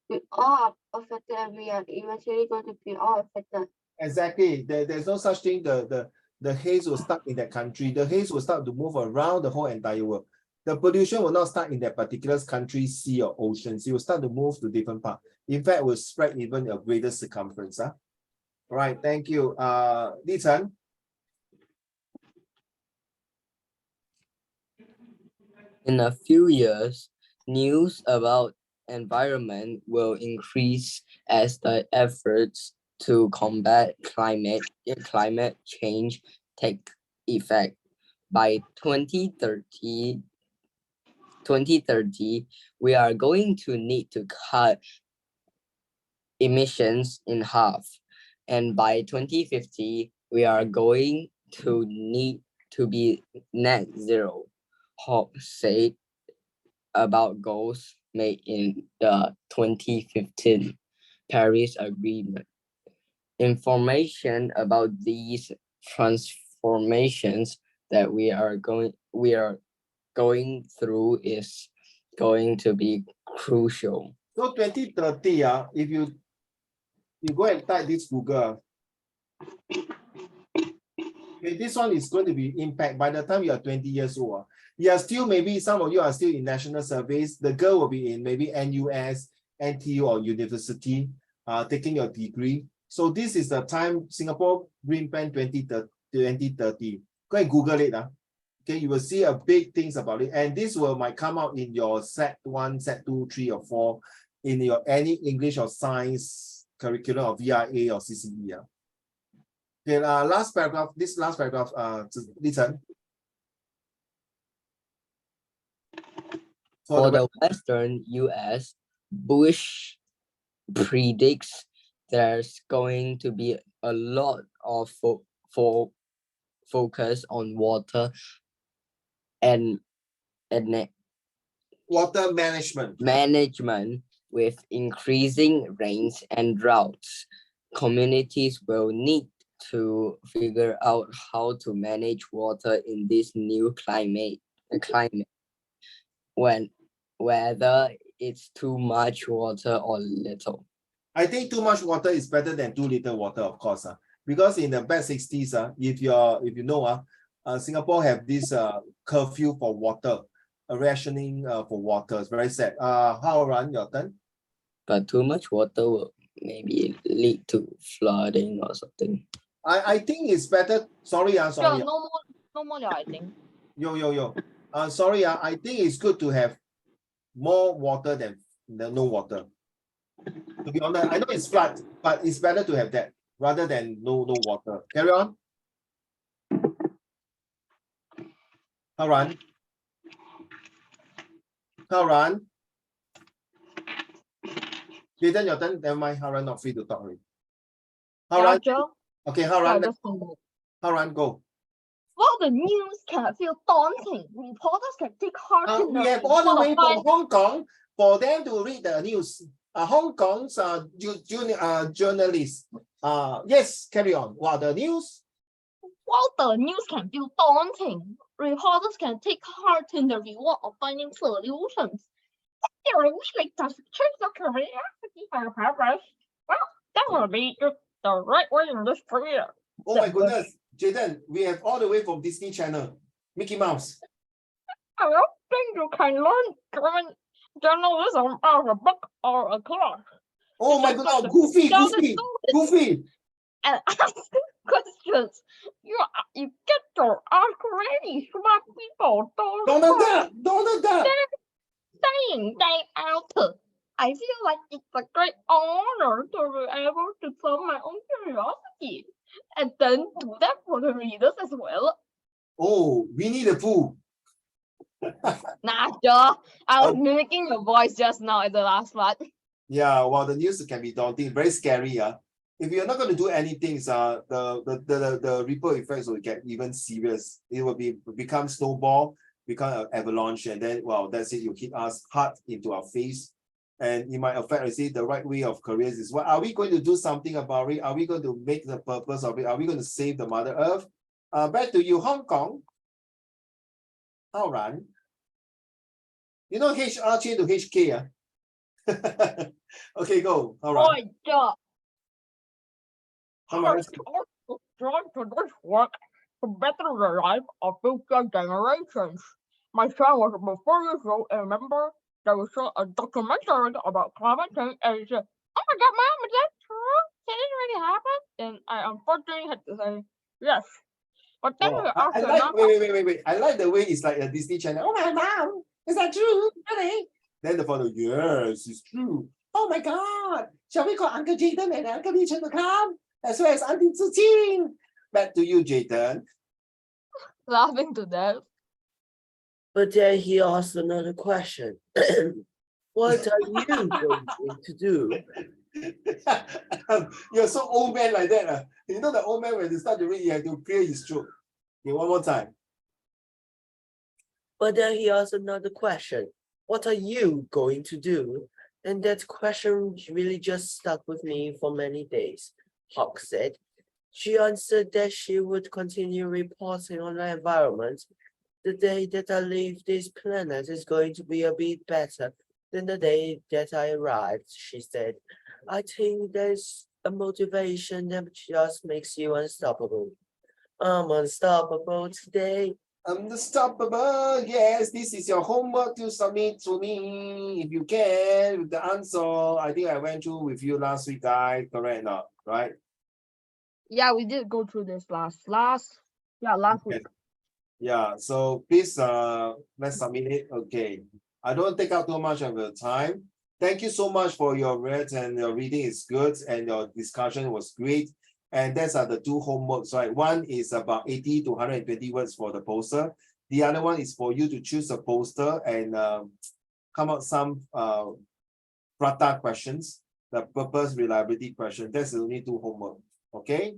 We all are affected and we are eventually going to be all affected. Exactly. There's no such thing. The haze will start in that country. The haze will start to move around the whole entire world. The pollution will not start in that particular country, sea or oceans. It will start to move to different parts. In fact, it will spread even a greater circumference. All right, thank you. Li Chen. In a few years, news about environment will increase as the efforts to combat climate change take effect. By 2030, we are going to need to cut emissions in half. And by 2050, we are going to need to be net zero. Hawk said about goals made in the 2015 Paris Agreement. information about these transformations that we are going through is going to be crucial. So 2030, if you go and type this Google, okay, this one is going to be impact by the time you are 20 years old. You are still, maybe some of you are still in national service. The girl will be in maybe NUS, NTU or university, taking your degree. So this is the time Singapore Green Plan 2030. Go and Google it. Okay, you will see a big things about it. And this might come out in your Sec1, Sec2, 3 or 4, in your any English or science curriculum or VRA or CCE. Okay, last paragraph, this last paragraph, listen. For the Western US, Bush predicts there's going to be a lot of focus on water and water management. With increasing rains and droughts. Communities will need to figure out how to manage water in this new climate, whether it's too much water or little. I think too much water is better than too little water, of course. Because in the back 60s, if you know, Singapore have this curfew for water, rationing for water. It's very sad. How Ran, your turn? But too much water will maybe lead to flooding or something. I think it's better. Sorry. Yeah, no more, I think. Sorry, I think it's good to have more water than no water. To be honest, I know it's flood, but it's better to have that rather than no water. Carry on. Haran. Jaden, your turn. Never mind. Haran not free to talk already. Haran. Okay, Haran. Haran, go. While the news can feel daunting, reporters can take heart in We have all the way from Hong Kong for them to read the news. Hong Kong's journalists. Yes, carry on. While the news can feel daunting, reporters can take heart in the reward of finding solutions. If you wish to change your career for purpose, well, that will be the right way in this career. Oh my goodness, Jaden, we have all the way from Disney Channel, Mickey Mouse. I don't think you can learn journalism out of a book or a class. Oh my goodness, Goofy. And ask questions. You get to ask really smart people. Donald Duck. Saying they out. I feel like it's a great honor to be able to solve my own curiosity and then do that for the readers as well. Oh, Winnie the Pooh. Nah, Joe. I was mimicking your voice just now at the last part. Yeah, well, the news can be daunting, very scary. If you're not going to do anything, the ripple effects will get even serious. It will become snowball, become an avalanche, and then, well, that's it. You hit us hard into our face. And it might affect, the right way of careers is what are we going to do something about it? Are we going to make the purpose of it? Are we going to save the Mother Earth? Back to you, Hong Kong. How run? You know HR change to HK. Okay, go. All right. Boy, Joe. How much? Trying to this work to better the life of future generations. My son was about 4 years old and remember there was a documentary about climate change and he said, oh my god, Mom, is that true? Did it really happen? And I unfortunately had to say yes. But then we asked wait. I like the way it's like a Disney Channel. Oh my mom, is that true? Really? Then the father, yes, it's true. Oh my god. Shall we call Uncle Jaden and Uncle Richard to come? As well as Auntie Tsuchin. Back to you, Jaden. laughing to death. But then he asked another question. What are you going to do? You're so old man like that. You know the old man when they start to read, you have to clear his throat. Okay, one more time. But then he asked another question. What are you going to do? And that question really just stuck with me for many days. Hawk said. She answered that she would continue reporting on the environment. The day that I leave this planet is going to be a bit better than the day that I arrived, she said. I think there's a motivation that just makes you unstoppable. I'm unstoppable today. Unstoppable. Yes, this is your homework to submit to me. If you can, with the answer. I think I went through with you last week, guys. Correct or not? Right? Yeah, we did go through this last week. Yeah. So please, let's submit it. Okay. I don't take up too much of your time. Thank you so much for your read, and your reading is good and your discussion was great. And those are the two homeworks, right? One is about 80 to 120 words for the poster. The other one is for you to choose a poster and come up some prata questions, the purpose reliability question. That's the only two homework. Okay.